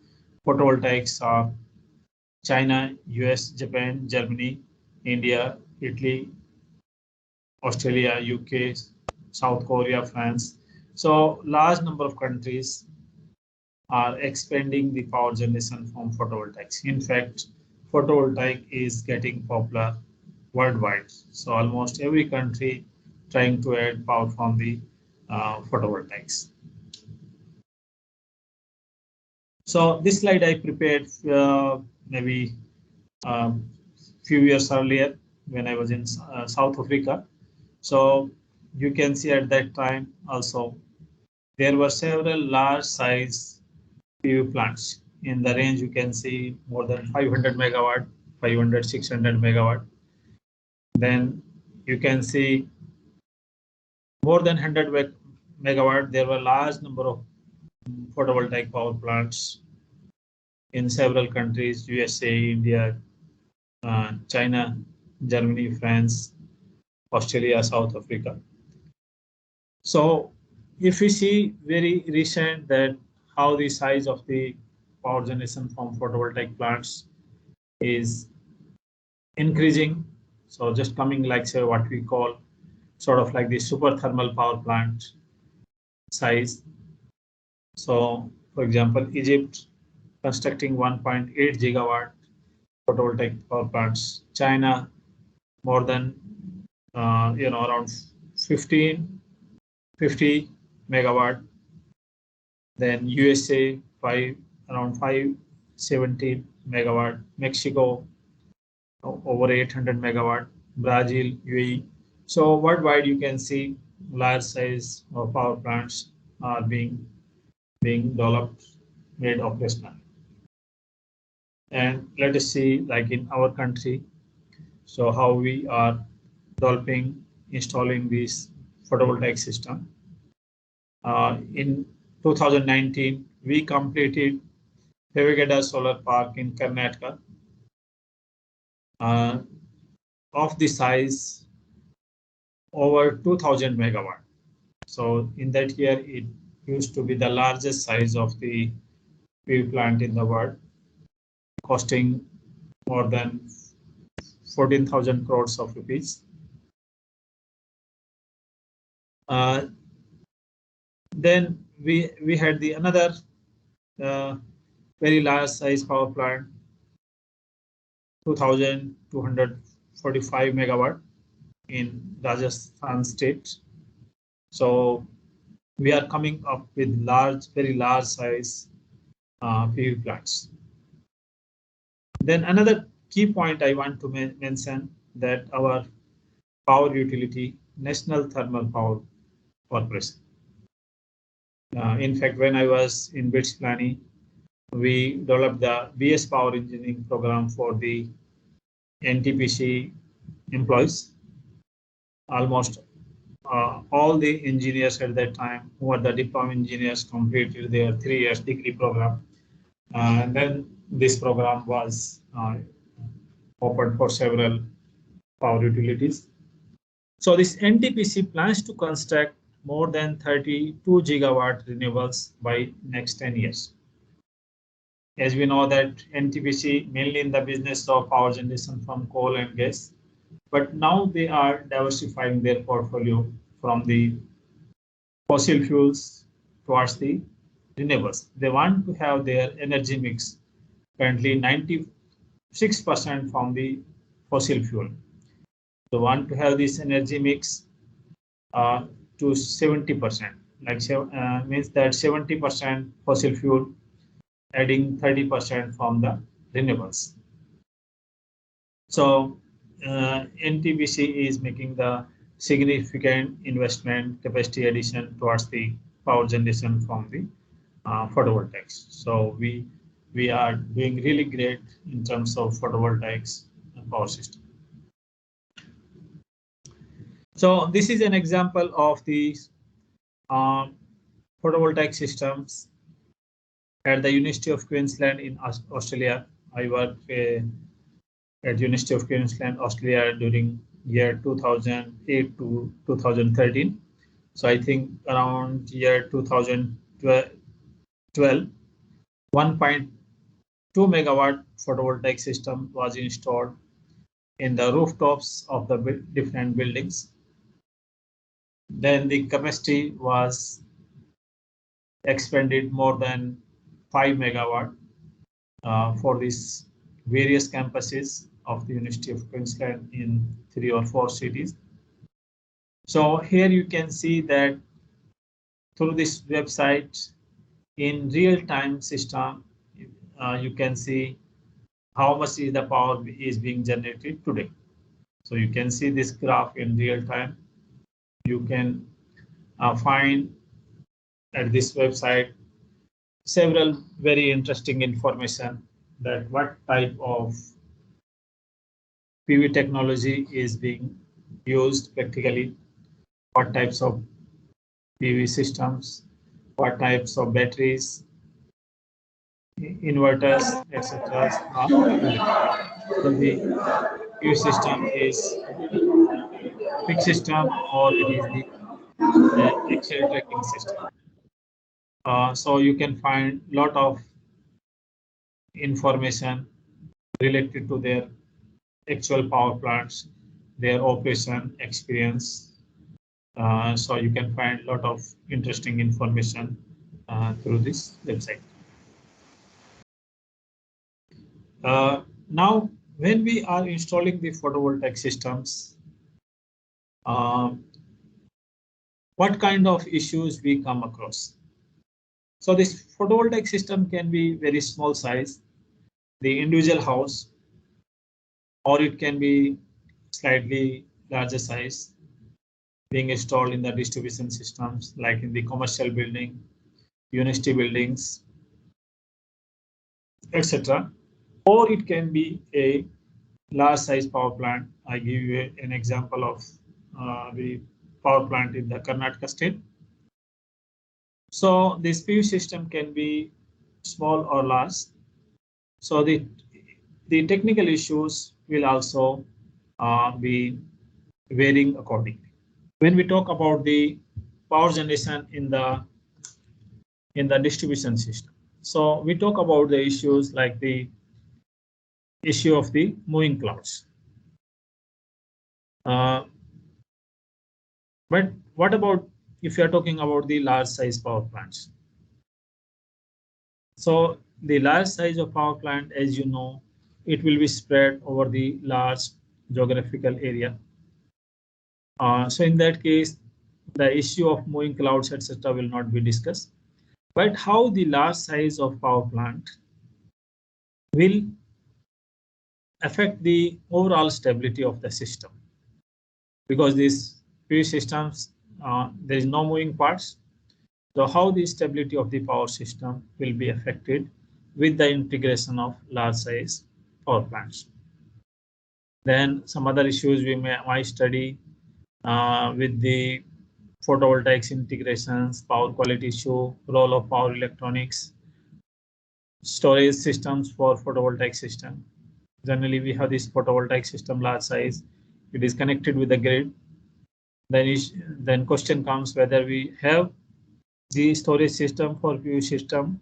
E: photovoltaics are China, US, Japan, Germany, India, Italy, Australia, UK, South Korea, France. So large number of countries are expanding the power generation from photovoltaics. In fact, photovoltaic is getting popular worldwide. So almost every country trying to add power from the photovoltaics. So this slide I prepared maybe few years earlier when I was in South Africa. So you can see at that time also there were several large size PV plants in the range. You can see more than 500 megawatt, 500, 600 megawatt. Then you can see more than 100 megawatt. There were large number of photovoltaic power plants in several countries: USA, India, China, Germany, France, Australia, South Africa. So if we see very recent that how the size of the power generation from photovoltaic plants is increasing. So just coming like say what we call sort of like the super thermal power plant size. So for example, Egypt constructing 1.8 gigawatt photovoltaic power plants. China more than around 50 megawatt. Then USA around 570 megawatt. Mexico over 800 megawatt. Brazil, UAE. So worldwide you can see large size of power plants are being developed, made operational. And let us see like in our country, so how we are developing, installing this photovoltaic system. In 2019, we completed Hevegada Solar Park in Karnataka of the size over 2000 megawatt. So in that year, it used to be the largest size of the PV plant in the world, costing more than 14,000 crores of rupees. Then we had the another very large size power plant, 2,245 megawatt in Rajasthan state. So we are coming up with very large size PV plants. Then another key point I want to mention that our power utility, National Thermal Power Corporation. In fact, when I was in BITS Planning, we developed the BS Power Engineering program for the NTPC employees. Almost all the engineers at that time who were the diploma engineers completed their 3 years degree program. And then this program was opened for several power utilities. So this NTPC plans to construct more than 32 gigawatt renewables by next 10 years. As we know that NTPC mainly in the business of power generation from coal and gas, but now they are diversifying their portfolio from the fossil fuels towards the renewables. They want to have their energy mix currently 96% from the fossil fuel. They want to have this energy mix to 70%, like means that 70% fossil fuel, adding 30% from the renewables. So NTPC is making the significant investment capacity addition towards the power generation from the photovoltaics. So we are doing really great in terms of photovoltaics and power system. So this is an example of the photovoltaic systems at the University of Queensland in Australia. I worked at University of Queensland, Australia during year 2008 to 2013. So I think around year 2012, 1.2 megawatt photovoltaic system was installed in the rooftops of the different buildings. Then the capacity was expanded more than 5 megawatt for these various campuses of the University of Queensland in 3 or 4 cities. So here you can see that through this website in real-time system, you can see how much is the power is being generated today. So you can see this graph in real time. You can find at this website several very interesting information that what type of PV technology is being used practically, what types of PV systems, what types of batteries, inverters, etc. So the PV system is fixed system or it is the and Excel tracking system. So you can find a lot of information related to their actual power plants, their operation experience. So you can find a lot of interesting information through this website. Now, when we are installing the photovoltaic systems, what kind of issues we come across? So this photovoltaic system can be very small size, the individual house, or it can be slightly larger size, being installed in the distribution systems like in the commercial building, university buildings, etc. Or it can be a large size power plant. I give you an example of the power plant in the Karnataka state. So this PV system can be small or large. So the technical issues will also be varying accordingly. When we talk about the power generation in the distribution system, so we talk about the issues like the issue of the moving clouds. But what about if you are talking about the large size power plants? So the large size of power plant, as you know, it will be spread over the large geographical area. So in that case, the issue of moving clouds, etc., will not be discussed. But how the large size of power plant will affect the overall stability of the system, because these PV systems, there is no moving parts. So how the stability of the power system will be affected with the integration of large size power plants. Then some other issues we might study with the photovoltaics integrations, power quality issue, role of power electronics, storage systems for photovoltaic system. Generally, we have this photovoltaic system large size. It is connected with the grid. Then question comes whether we have the storage system for PV system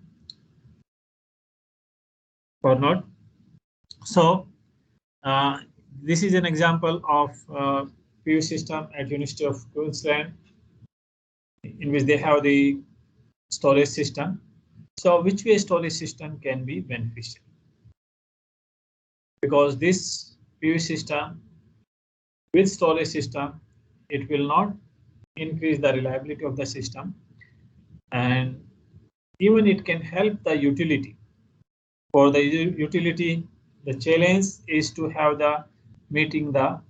E: or not. So this is an example of PV system at University of Queensland, in which they have the storage system. So which way storage system can be beneficial? Because this PV system with storage system, it will not increase the reliability of the system, and even it can help the utility. For the utility, the challenge is to have the meeting the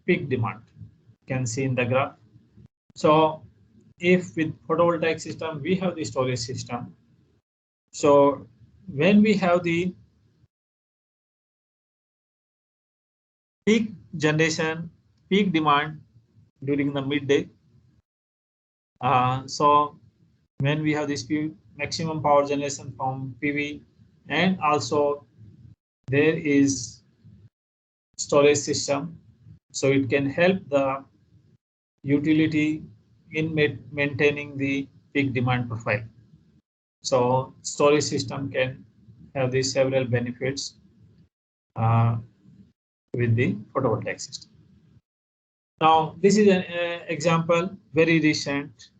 E: peak demand. You can see in the graph. So if with photovoltaic system, we have the storage system. So when we have the peak generation, peak demand during the midday, so when we have this maximum power generation from PV, and also there is storage system, so it can help the utility in maintaining the peak demand profile. So storage system can have these several benefits with the photovoltaic system. Now this is an example, very recent,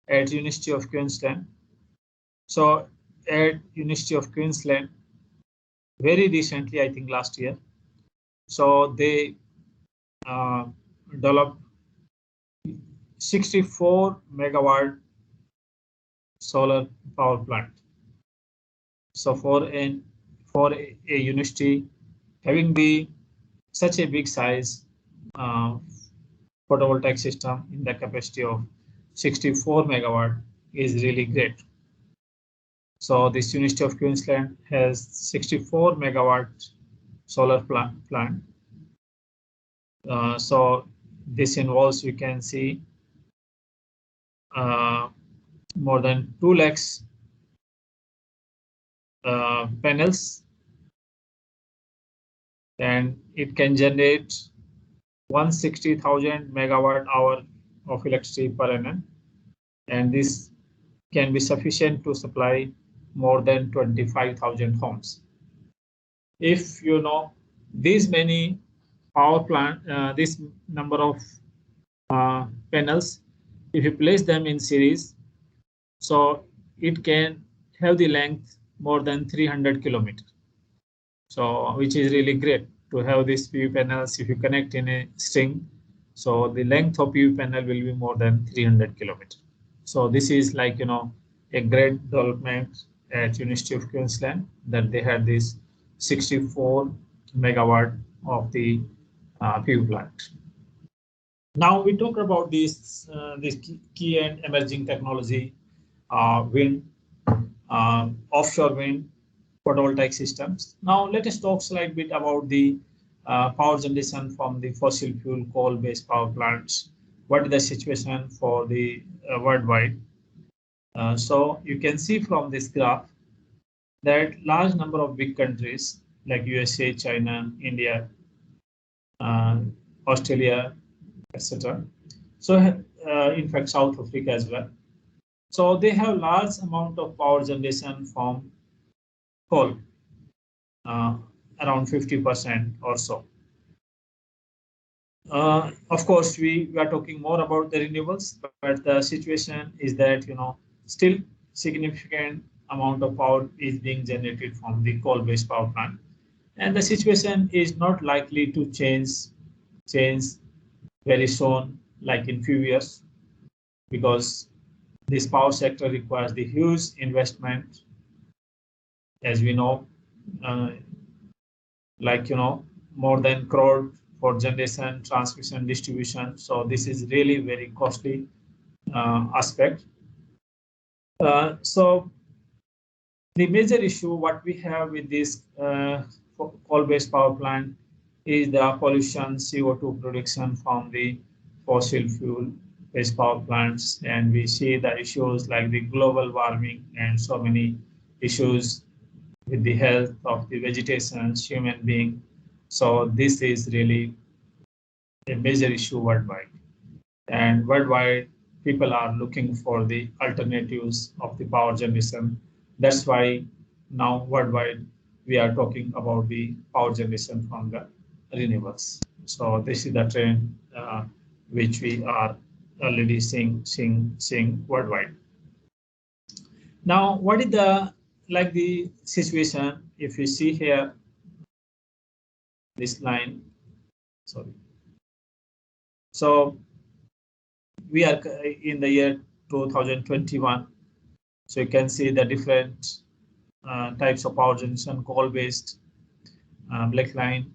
E: at University of Queensland. So at University of Queensland, very recently, I think last year, so they developed 64 megawatt solar power plant. So for a university having such a big size photovoltaic system in the capacity of 64 megawatt is really great. So this University of Queensland has 64 megawatt solar plant. So this involves, you can see, more than 2 lakhs panels, and it can generate 160,000 megawatt hour of electricity per annum, and this can be sufficient to supply more than 25,000 homes. If you know these many power plant, this number of panels, if you place them in series, so it can have the length more than 300 kilometers. So which is really great to have these PV panels if you connect in a string. So the length of PV panel will be more than 300 kilometers. So this is like, you know, a great development at University of Queensland that they had this 64 megawatt of the PV plant. Now we talk about this key and emerging technology, wind, offshore wind, photovoltaic systems. Now let us talk slightly bit about the power generation from the fossil fuel coal-based power plants. What is the situation for the worldwide? So you can see from this graph that large number of big countries like USA, China, India, Australia, etc. So in fact, South Africa as well. So they have large amount of power generation from coal, around 50% or so. Of course, we are talking more about the renewables, but the situation is that, you know, still significant amount of power is being generated from the coal-based power plant, and the situation is not likely to change very soon, like in few years, because this power sector requires the huge investment, as we know, like, you know, more than crore for generation, transmission, distribution. So this is really very costly aspect. So the major issue what we have with this coal-based power plant is the pollution, CO2 production from the fossil fuel-based power plants, and we see the issues like the global warming and so many issues with the health of the vegetation, human being. So this is really a major issue worldwide, and worldwide people are looking for the alternatives of the power generation. That's why now worldwide we are talking about the power generation from the renewables. So this is the trend which we are already seeing worldwide. Now, what is the situation? If you see here, this line, sorry. So we are in the year 2021. So you can see the different types of power generation: coal-based, black line,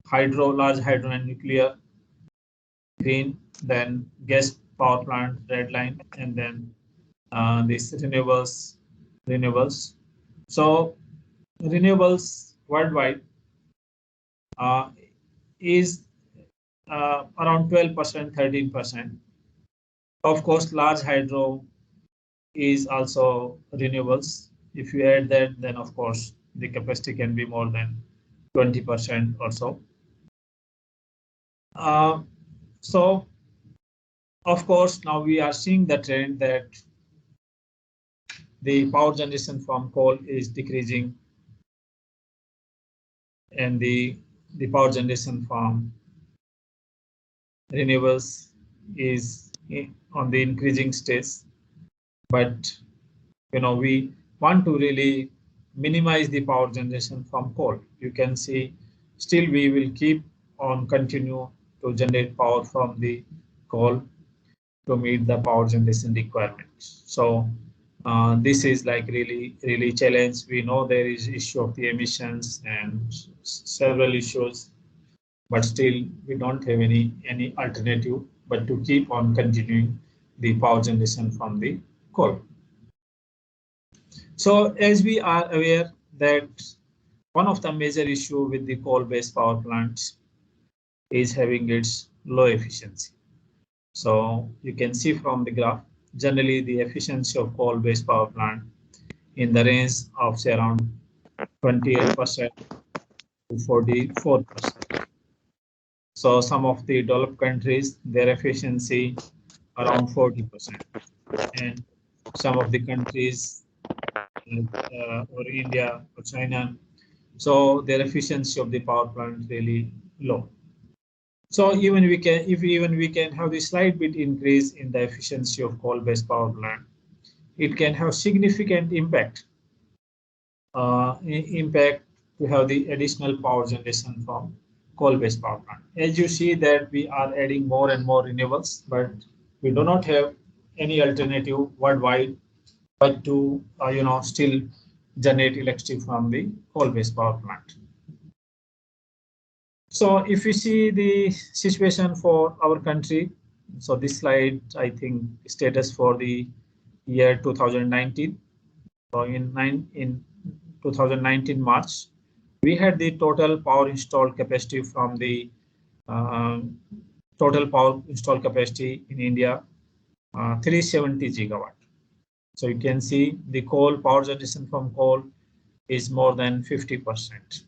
E: hydro, large hydro and nuclear, green, then gas power plant, red line, and then this renewables. So renewables worldwide is around 12%, 13%. Of course, large hydro is also renewables. If you add that, then of course the capacity can be more than 20% or so. So of course, now we are seeing the trend that the power generation from coal is decreasing, and the power generation from renewables is on the increasing stage. But you know, we want to really minimize the power generation from coal. You can see still we will keep on continue to generate power from the coal to meet the power generation requirements. So this is like really challenge. We know there is issue of the emissions and several issues, but still we don't have any alternative but to keep on continuing the power generation from the coal. So as we are aware that one of the major issue with the coal-based power plants is having its low efficiency. So you can see from the graph, generally the efficiency of coal-based power plant in the range of say around 28% to 44%. So some of the developed countries, their efficiency around 40%. And some of the countries or India or China, so their efficiency of the power plant really low. So even we can have the slight bit increase in the efficiency of coal-based power plant, it can have significant impact to have the additional power generation from coal-based power plant. As you see that we are adding more and more renewables, but we do not have any alternative worldwide but to still generate electricity from the coal-based power plant. So if you see the situation for our country, so this slide, I think, status for the year 2019. So in 2019 March, we had the total power installed capacity from the total power installed capacity in India, 370 gigawatt. So you can see the coal power generation from coal is more than 50%.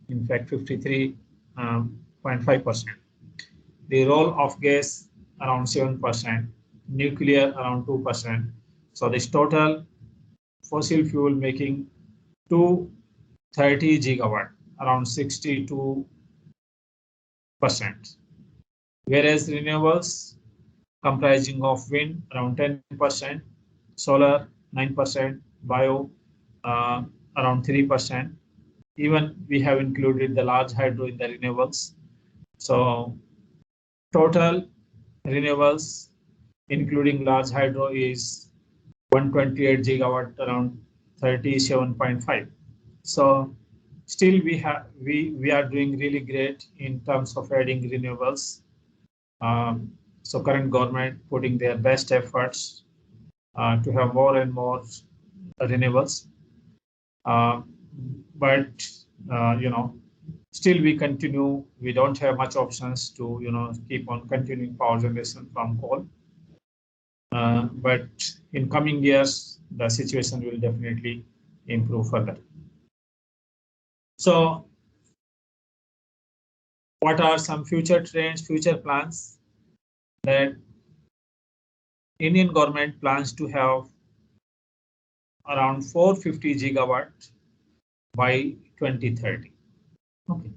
E: In fact, 53.5%. The role of gas around 7%, nuclear around 2%. So this total fossil fuel making 230 gigawatt, around 62%. Whereas renewables comprising of wind around 10%, solar 9%, bio around 3%. Even we have included the large hydro in the renewables. So total renewables, including large hydro, is 128 gigawatt, around 37.5. So still we are doing really great in terms of adding renewables. So current government putting their best efforts to have more and more renewables. But still we continue. We don't have much options to keep on continuing power generation from coal. But in coming years, the situation will definitely improve further. So what are some future trends, future plans? That Indian government plans to have around 450 gigawatt by 2030. Okay.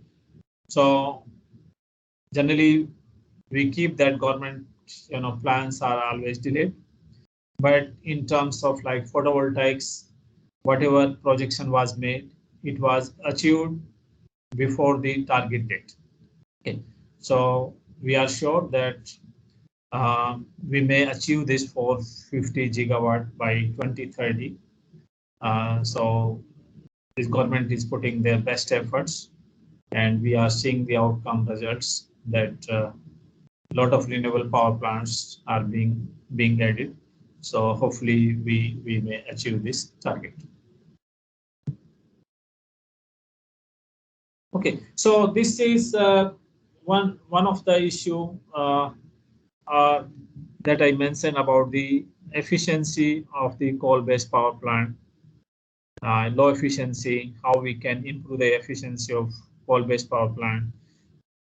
E: So generally we keep that government plans are always delayed, but in terms of like photovoltaics, whatever projection was made, it was achieved before the target date. Okay. So we are sure that we may achieve this 450 gigawatt by 2030. So this government is putting their best efforts, and we are seeing the outcome results that a lot of renewable power plants are being added. So hopefully we may achieve this target. Okay, so this is one of the issue that I mentioned about the efficiency of the coal-based power plant, low efficiency, how we can improve the efficiency of coal-based power plant.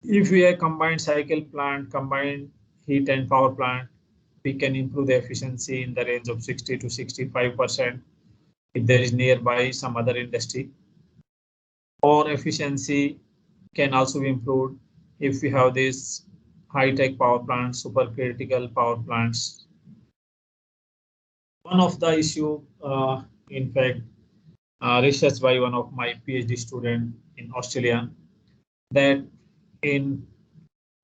E: If we have combined cycle plant, combined heat and power plant, we can improve the efficiency in the range of 60 to 65% if there is nearby some other industry. Or efficiency can also be improved if we have these high-tech power plants, supercritical power plants. One of the issue, in fact, research by one of my PhD student in Australia, that in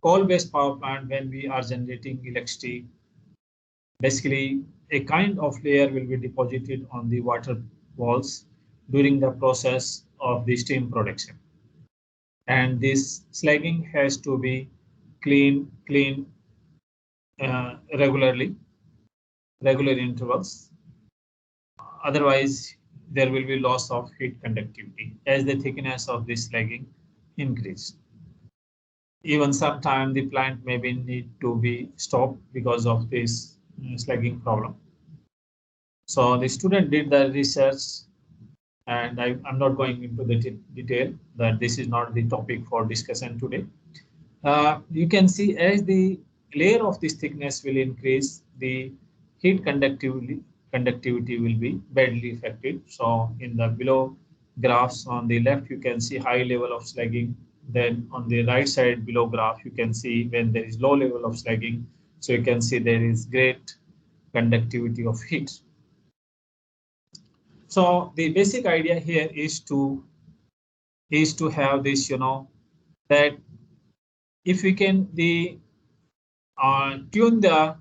E: coal-based power plant, when we are generating electricity, basically a kind of layer will be deposited on the water walls during the process of the steam production. And this slagging has to be clean regular intervals. Otherwise, there will be loss of heat conductivity as the thickness of this slagging increase. Even sometimes the plant may need to be stopped because of this slagging problem. So the student did the research, and I'm not going into the detail, that this is not the topic for discussion today. You can see as the layer of this thickness will increase, the heat conductivity will be badly affected. So in the below graphs on the left, you can see high level of slagging. Then on the right side below graph, you can see when there is low level of slagging. So you can see there is great conductivity of heat. So the basic idea here is to have this, that if we can tune the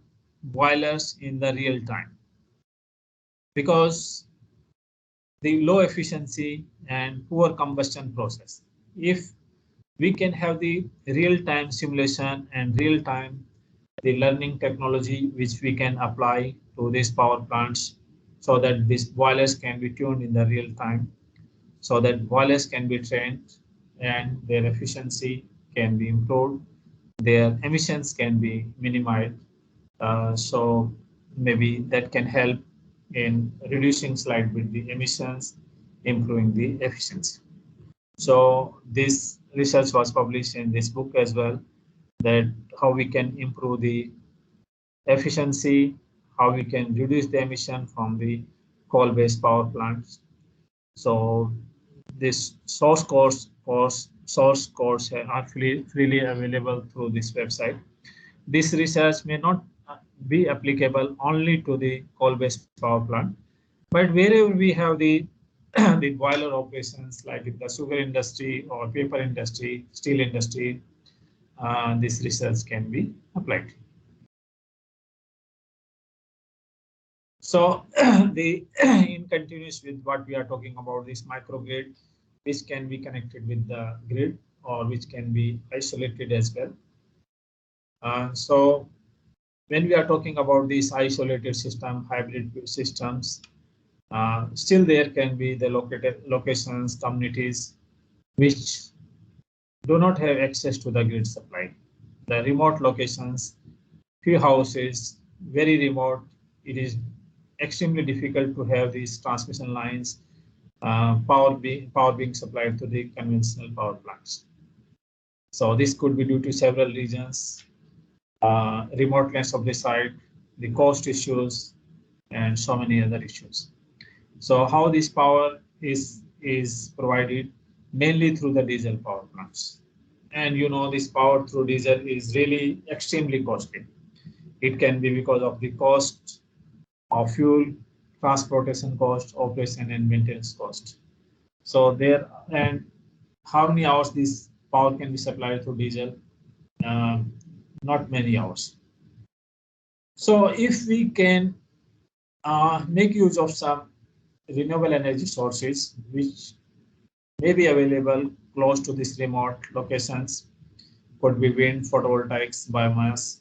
E: boilers in the real time, because the low efficiency and poor combustion process. If we can have the real-time simulation and real-time the learning technology which we can apply to these power plants, so that these boilers can be tuned in the real time, so that boilers can be trained and their efficiency can be improved, their emissions can be minimized. So maybe that can help in reducing slightly the emissions, improving the efficiency. So this research was published in this book as well, that how we can improve the efficiency, how we can reduce the emission from the coal-based power plants. So this source codes are freely available through this website. This research may not be applicable only to the coal-based power plant, but wherever we have the the boiler operations like in the sugar industry or paper industry, steel industry, this research can be applied. So in continuous with what we are talking about, this microgrid, which can be connected with the grid or which can be isolated as well. So when we are talking about these isolated system, hybrid systems, still there can be the locations, communities which do not have access to the grid supply. The remote locations, few houses, very remote, it is extremely difficult to have these transmission lines, power being supplied to the conventional power plants. So this could be due to several reasons, remoteness of the site, the cost issues, and so many other issues. So how this power is provided? Mainly through the diesel power plants. And this power through diesel is really extremely costly. It can be because of the cost of fuel, transportation cost, operation and maintenance cost. So and how many hours this power can be supplied through diesel? Not many hours. So if we can make use of some renewable energy sources which may be available close to these remote locations, could be wind, photovoltaics, biomass,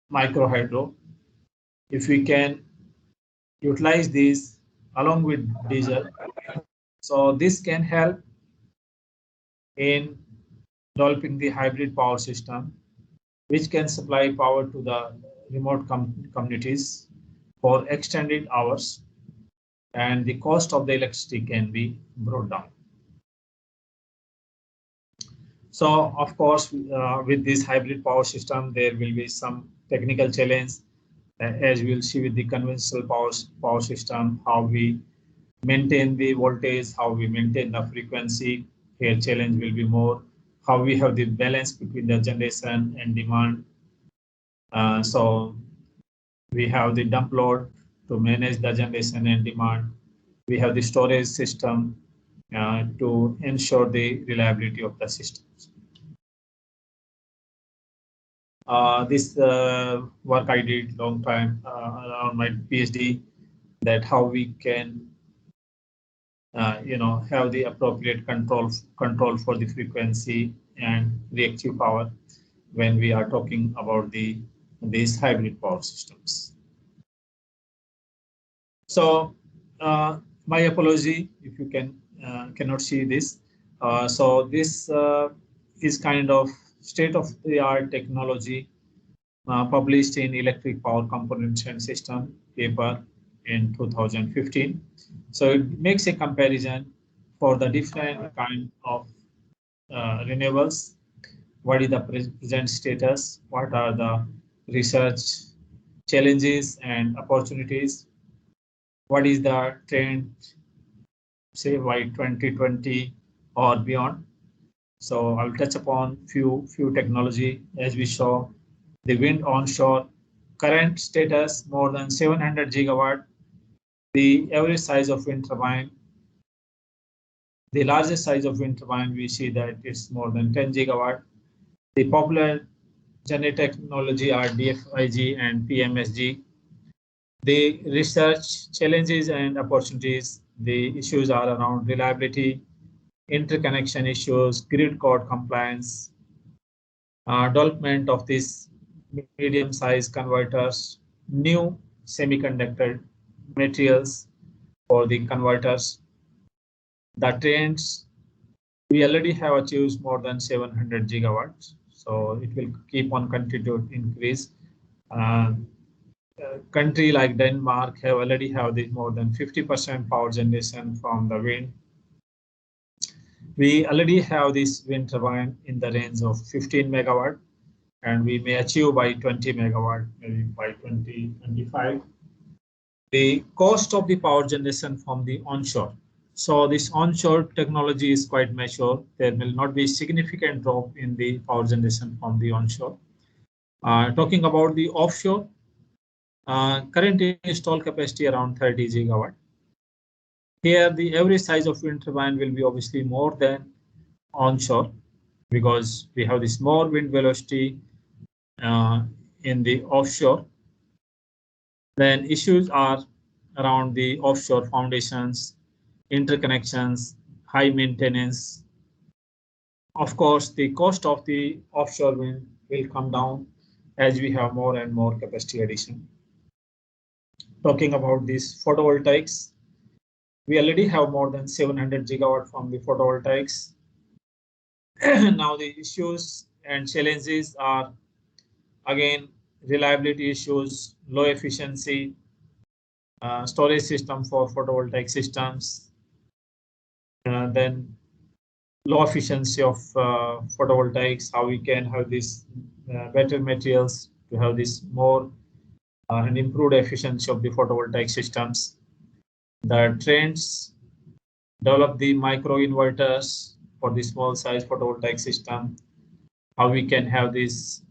E: micro hydro. If we can utilize these along with diesel, so this can help in developing the hybrid power system, which can supply power to the remote communities for extended hours, and the cost of the electricity can be brought down. So of course, with this hybrid power system, there will be some technical challenge, as we will see with the conventional power system, how we maintain the voltage, how we maintain the frequency. Here challenge will be more how we have the balance between the generation and demand. So we have the dump load to manage the generation and demand. We have the storage system to ensure the reliability of the systems. This work I did long time around my PhD, that how we can have the appropriate control for the frequency and reactive power when we are talking about these hybrid power systems. So my apology if you cannot see this. So this is kind of state-of-the-art technology published in Electric Power Components and System paper in 2015. So it makes a comparison for the different kind of renewables what is the present status, what are the research challenges and opportunities, what is the trend, say by 2020 or beyond. So I'll touch upon few technology. As we saw, the wind onshore current status more than 700 gigawatt. The average size of wind turbine, the largest size of wind turbine, we see that it's more than 10 gigawatt. The popular generator technology are DFIG and PMSG. The research challenges and opportunities, the issues are around reliability, interconnection issues, grid code compliance, development of these medium-sized converters, new semiconductor materials for the converters. The trends, we already have achieved more than 700 gigawatts, so it will keep on continue to increase. Country like Denmark have already have the more than 50% power generation from the wind. We already have this wind turbine in the range of 15 megawatt, and we may achieve by 20 megawatt maybe by 2025. The cost of the power generation from the onshore. So this onshore technology is quite mature. There will not be significant drop in the power generation from the onshore. Talking about the offshore, current installed capacity around 30 gigawatt. Here, the average size of wind turbine will be obviously more than onshore because we have this more wind velocity in the offshore. Then issues are around the offshore foundations, interconnections, high maintenance. Of course, the cost of the offshore wind will come down as we have more and more capacity addition. Talking about these photovoltaics, we already have more than 700 gigawatt from the photovoltaics. Now the issues and challenges are again reliability issues, low efficiency, storage system for photovoltaic systems, then low efficiency of photovoltaics, how we can have this better materials to have this more and improved efficiency of the photovoltaic systems. The trends, develop the micro inverters for the small size photovoltaic system, how we can have this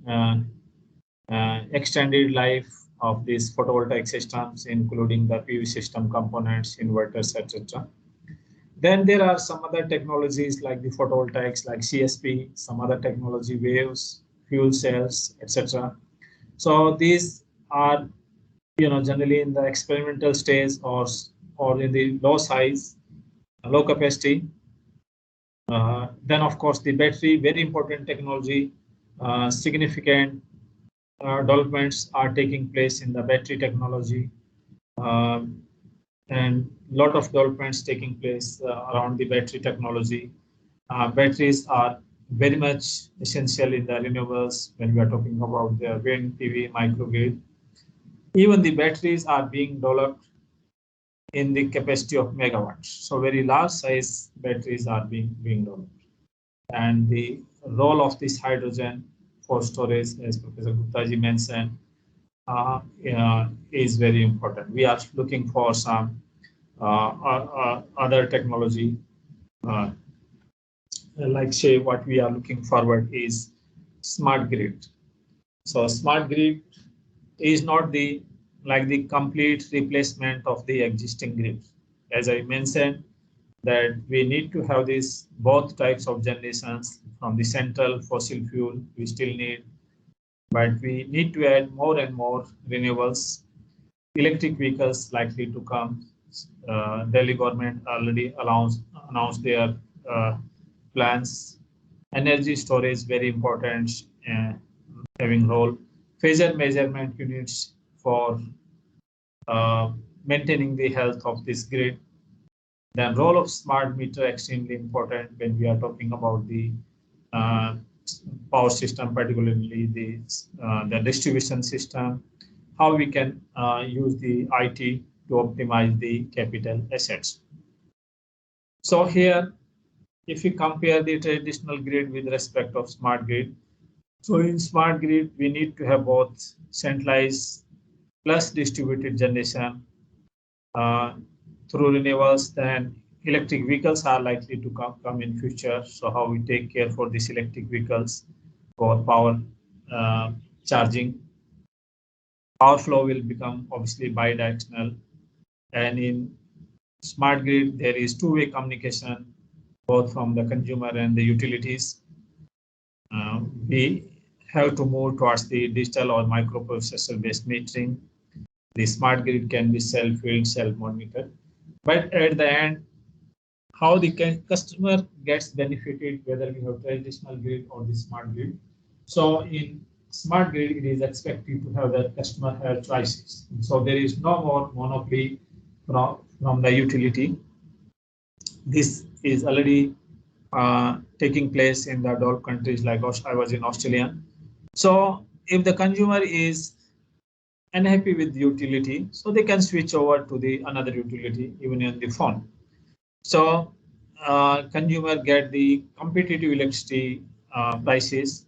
E: extended life of these photovoltaic systems, including the PV system components, inverters, etc. Then there are some other technologies like the photovoltaics, like CSP, some other technology, waves, fuel cells, etc. So these are, generally in the experimental stage or in the low size, low capacity. Then of course the battery, very important technology, significant developments are taking place in the battery technology, and a lot of developments taking place around the battery technology. Batteries are very much essential in the renewables when we are talking about the wind, PV, microgrid. Even the batteries are being developed in the capacity of megawatts. So very large size batteries are being developed. And the role of this hydrogen for storage, as Professor Gupta ji mentioned, is very important. We are looking for some other technology, like say what we are looking forward is smart grid. So smart grid is not the complete replacement of the existing grid. As I mentioned, that we need to have this both types of generations. From the central fossil fuel we still need, but we need to add more and more renewables. Electric vehicles likely to come. Delhi government already announced their plans. Energy storage very important, having role. Phasor measurement units for maintaining the health of this grid. The role of smart meter extremely important when we are talking about the power system, particularly the distribution system, how we can use the IT to optimize the capital assets. So here if you compare the traditional grid with respect of smart grid, so in smart grid, we need to have both centralized plus distributed generation through renewables. Then electric vehicles are likely to come in future. So how we take care for these electric vehicles for power charging. Power flow will become obviously bidirectional, and in smart grid there is two-way communication both from the consumer and the utilities. We have to move towards the digital or microprocessor-based metering. The smart grid can be self-filled, self-monitored, but at the end, how the customer gets benefited, whether we have traditional grid or the smart grid. So in smart grid, it is expected to have that customer have choices. So there is no more monopoly from the utility. This is already taking place in the developed countries, like I was in Australia. So if the consumer is unhappy with the utility, so they can switch over to the another utility even on the phone. So consumer get the competitive electricity prices,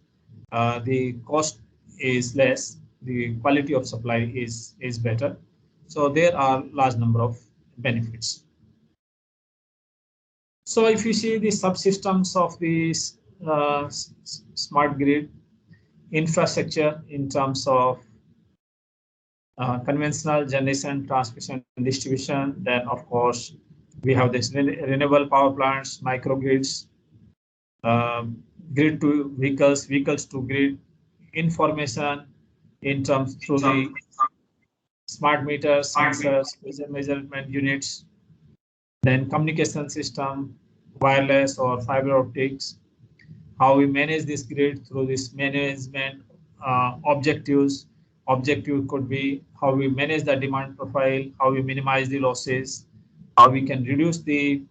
E: the cost is less, the quality of supply is better. So there are large number of benefits. So if you see the subsystems of the smart grid infrastructure in terms of conventional generation, transmission, and distribution, then of course we have this renewable power plants, microgrids, grid to vehicles, vehicles to grid, information in terms through the smart meters, sensors, measurement units, then communication system, wireless or fiber optics, how we manage this grid through this management objectives. Objective could be how we manage the demand profile, how we minimize the losses, how we can reduce the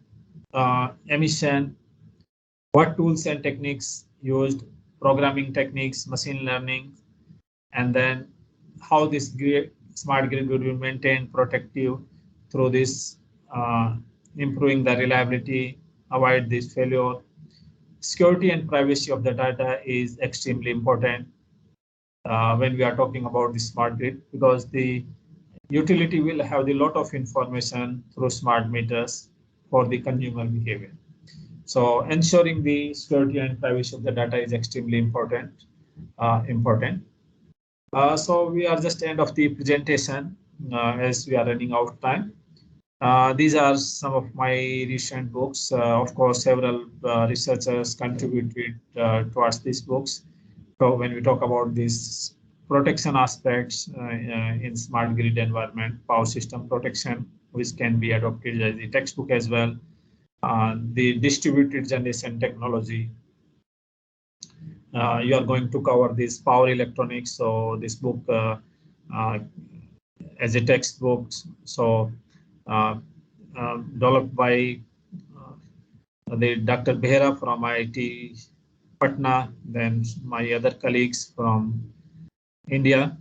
E: emission, what tools and techniques used, programming techniques, machine learning, and then how this grid, smart grid will be maintained, protective through this, improving the reliability, avoid this failure. Security and privacy of the data is extremely important when we are talking about the smart grid, because the utility will have a lot of information through smart meters for the consumer behavior. So ensuring the security and privacy of the data is extremely important. So we are just end of the presentation as we are running out of time. These are some of my recent books. Of course, several researchers contributed towards these books. So when we talk about these protection aspects in smart grid environment, power system protection, which can be adopted as a textbook as well. The distributed generation technology. You are going to cover this power electronics. So this book as a textbook. So developed by the Dr. Behera from IIT Patna, then my other colleagues from India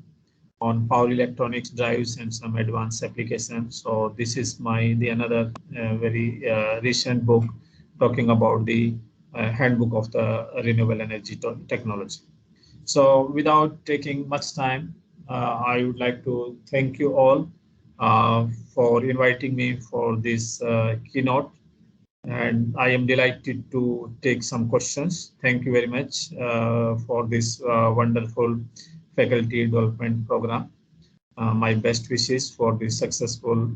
E: on power electronics drives and some advanced applications. So this is another very recent book talking about the handbook of the renewable energy technology. So without taking much time, I would like to thank you all for inviting me for this keynote, and I am delighted to take some questions. Thank you very much for this wonderful faculty development program. My best wishes for the successful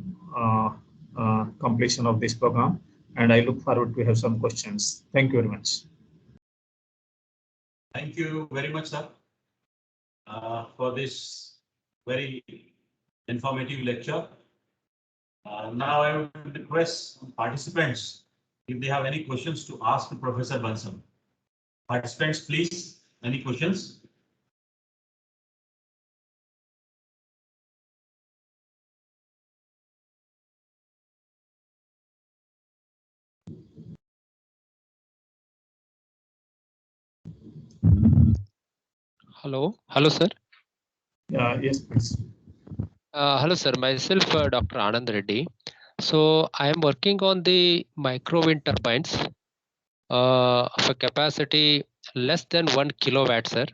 E: completion of this program, and I look forward to have some questions. Thank you very much.
B: Thank you very much, sir, for this very informative lecture. Now I would request participants if they have any questions to ask to Professor Bansal. Participants, please, any questions?
F: Hello, sir.
E: Yes, please.
F: Hello, sir. Myself, Dr. Anand Reddy. So I am working on the micro wind turbines of a capacity less than 1 kilowatt, sir.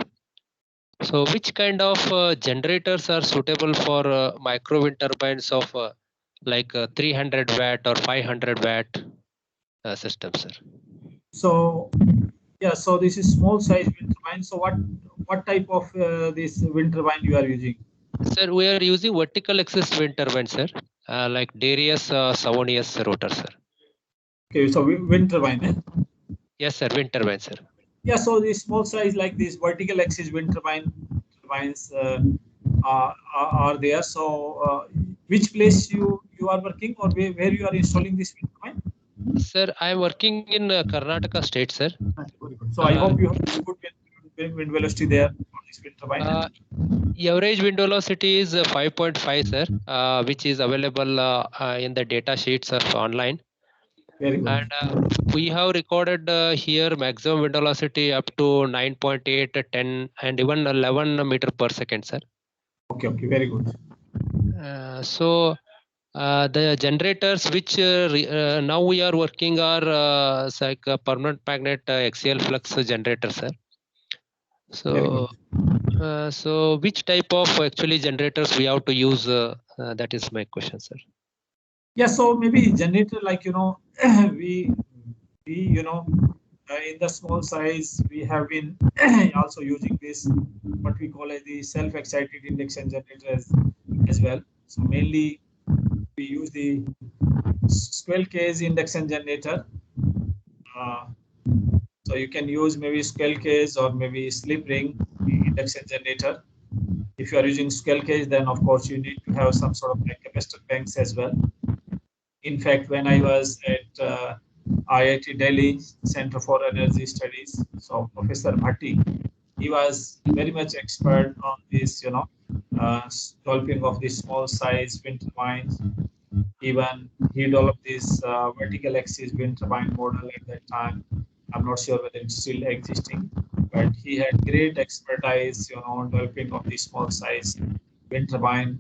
F: So which kind of generators are suitable for micro wind turbines of like 300 watt or 500 watt system, sir?
E: So yeah, so this is small size wind turbine. So what type of this wind turbine you are using?
F: Sir, we are using vertical axis wind turbine, sir, like Darius Savonius rotor, sir.
E: Okay, so wind turbine.
F: Yes, sir, wind turbine, sir.
E: Yeah, so the small size like this vertical axis wind turbines are there. So which place you are working, or where you are installing this wind turbine?
F: Sir, I am working in Karnataka state, sir.
E: So I hope you have good wind velocity there for this wind turbine.
F: Average wind velocity is 5.5, sir, which is available in the data sheets of online.
E: Very good.
F: And we have recorded here maximum wind velocity up to 9.8, 10, and even 11 meter per second, sir.
E: Okay, very good.
F: So the generators which now we are working are like a permanent magnet axial flux generator, sir. So which type of actually generators we have to use? That is my question, sir.
E: Yeah, so maybe generator, like, we in the small size, we have been also using this, what we call as the self-excited induction generator as well. So mainly we use the squirrel cage induction generator. So you can use maybe squirrel cage or maybe slip ring induction generator. If you are using squirrel cage, then of course you need to have some sort of like capacitor banks as well. In fact, when I was at IIT Delhi Center for Energy Studies, so Professor Bhatti, he was very much expert on this, developing of these small size wind turbines. Even he developed this vertical axis wind turbine model at that time. I'm not sure whether it's still existing, but he had great expertise, developing of this small size wind turbine.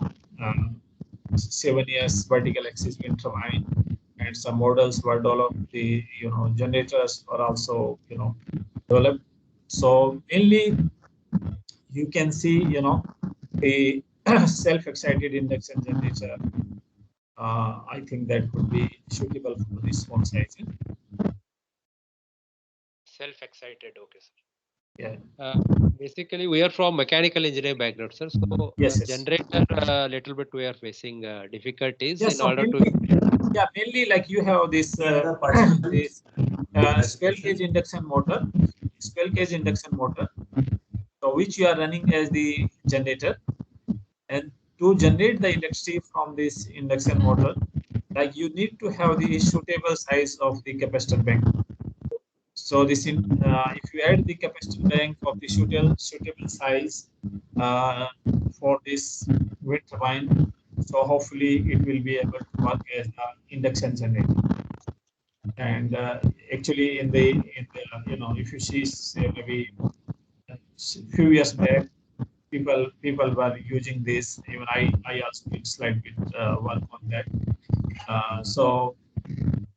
E: 7 years vertical axis wind turbine, and some models were developed. The generators are also developed. So mainly you can see a self-excited induction generator. I think that would be suitable for this small size.
F: Self-excited, okay, sir.
E: Yeah.
F: Basically, we are from mechanical engineering background, sir. So
E: yes.
F: generator, little bit we are facing difficulties
E: Yes,
F: in
E: so
F: order
E: mainly,
F: to.
E: Yeah, mainly like you have this this squirrel cage induction motor, so which you are running as the generator, and to generate the electricity from this induction motor, like you need to have the suitable size of the capacitor bank. So this if you add the capacitor bank of the suitable size for this wind turbine, so hopefully it will be able to work as an induction generator. And actually in the if you see, say, maybe a few years back, people were using this. Even I also did slight bit work on that. So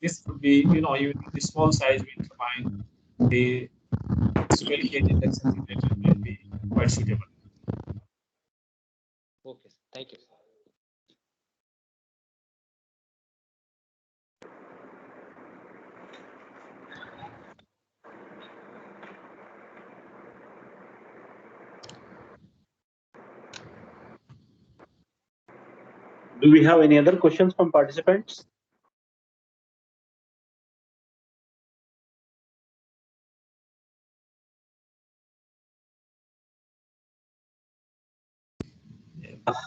E: this would be, even the small size wind turbine, the squirrel cage induction generator will be quite suitable.
F: Okay, thank you.
G: Do we have any other questions from participants?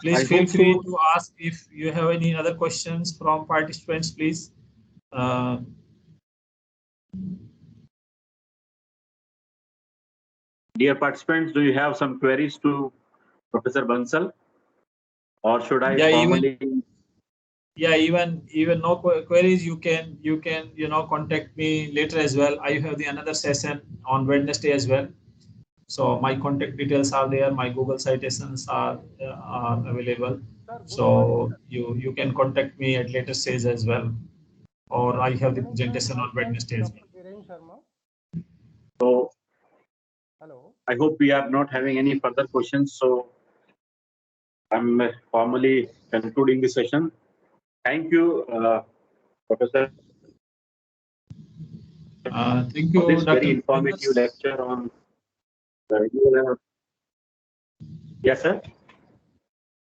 E: Please feel free to ask if you have any other questions from participants, please.
G: Dear participants, do you have some queries to Professor Bansal? Or should I formally?
E: Even no queries, you can contact me later as well. I have the another session on Wednesday as well. So my contact details are there. My Google citations are available. So you can contact me at later stage as well. Or I have the presentation on Wednesday as well.
G: So
H: Hello.
G: I hope we are not having any further questions. So I'm formally concluding the session. Thank you, Professor,
E: Thank
G: for
E: you,
G: this very
E: Dr.
G: informative lecture on the. Yes, sir.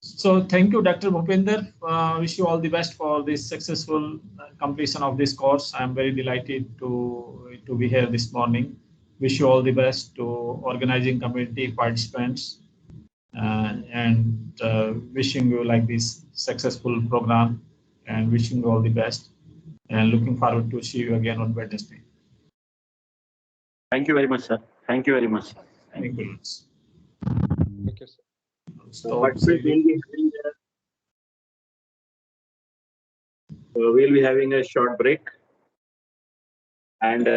E: So thank you, Dr. Bhupinder. Wish you all the best for this successful completion of this course. I'm very delighted to be here this morning. Wish you all the best to organizing community participants and wishing you like this successful program and wishing you all the best and looking forward to see you again on Wednesday.
G: Thank you very much, sir. Thank you very much, sir.
E: Thank you.
H: Thank you, sir.
E: Stop
G: we'll be having a short break, and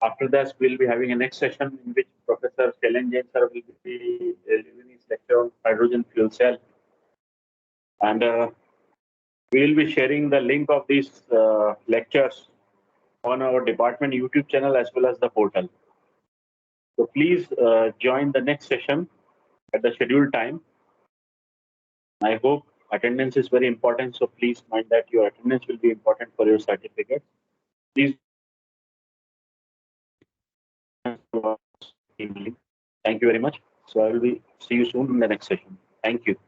G: after that we'll be having a next session in which Professor Shailen Jain sir will be giving his lecture on hydrogen fuel cell, and we will be sharing the link of these lectures on our department YouTube channel as well as the portal. So please join the next session at the scheduled time. I hope attendance is very important, so please mind that your attendance will be important for your certificate. Please. Thank you very much. So I will see you soon in the next session. Thank you.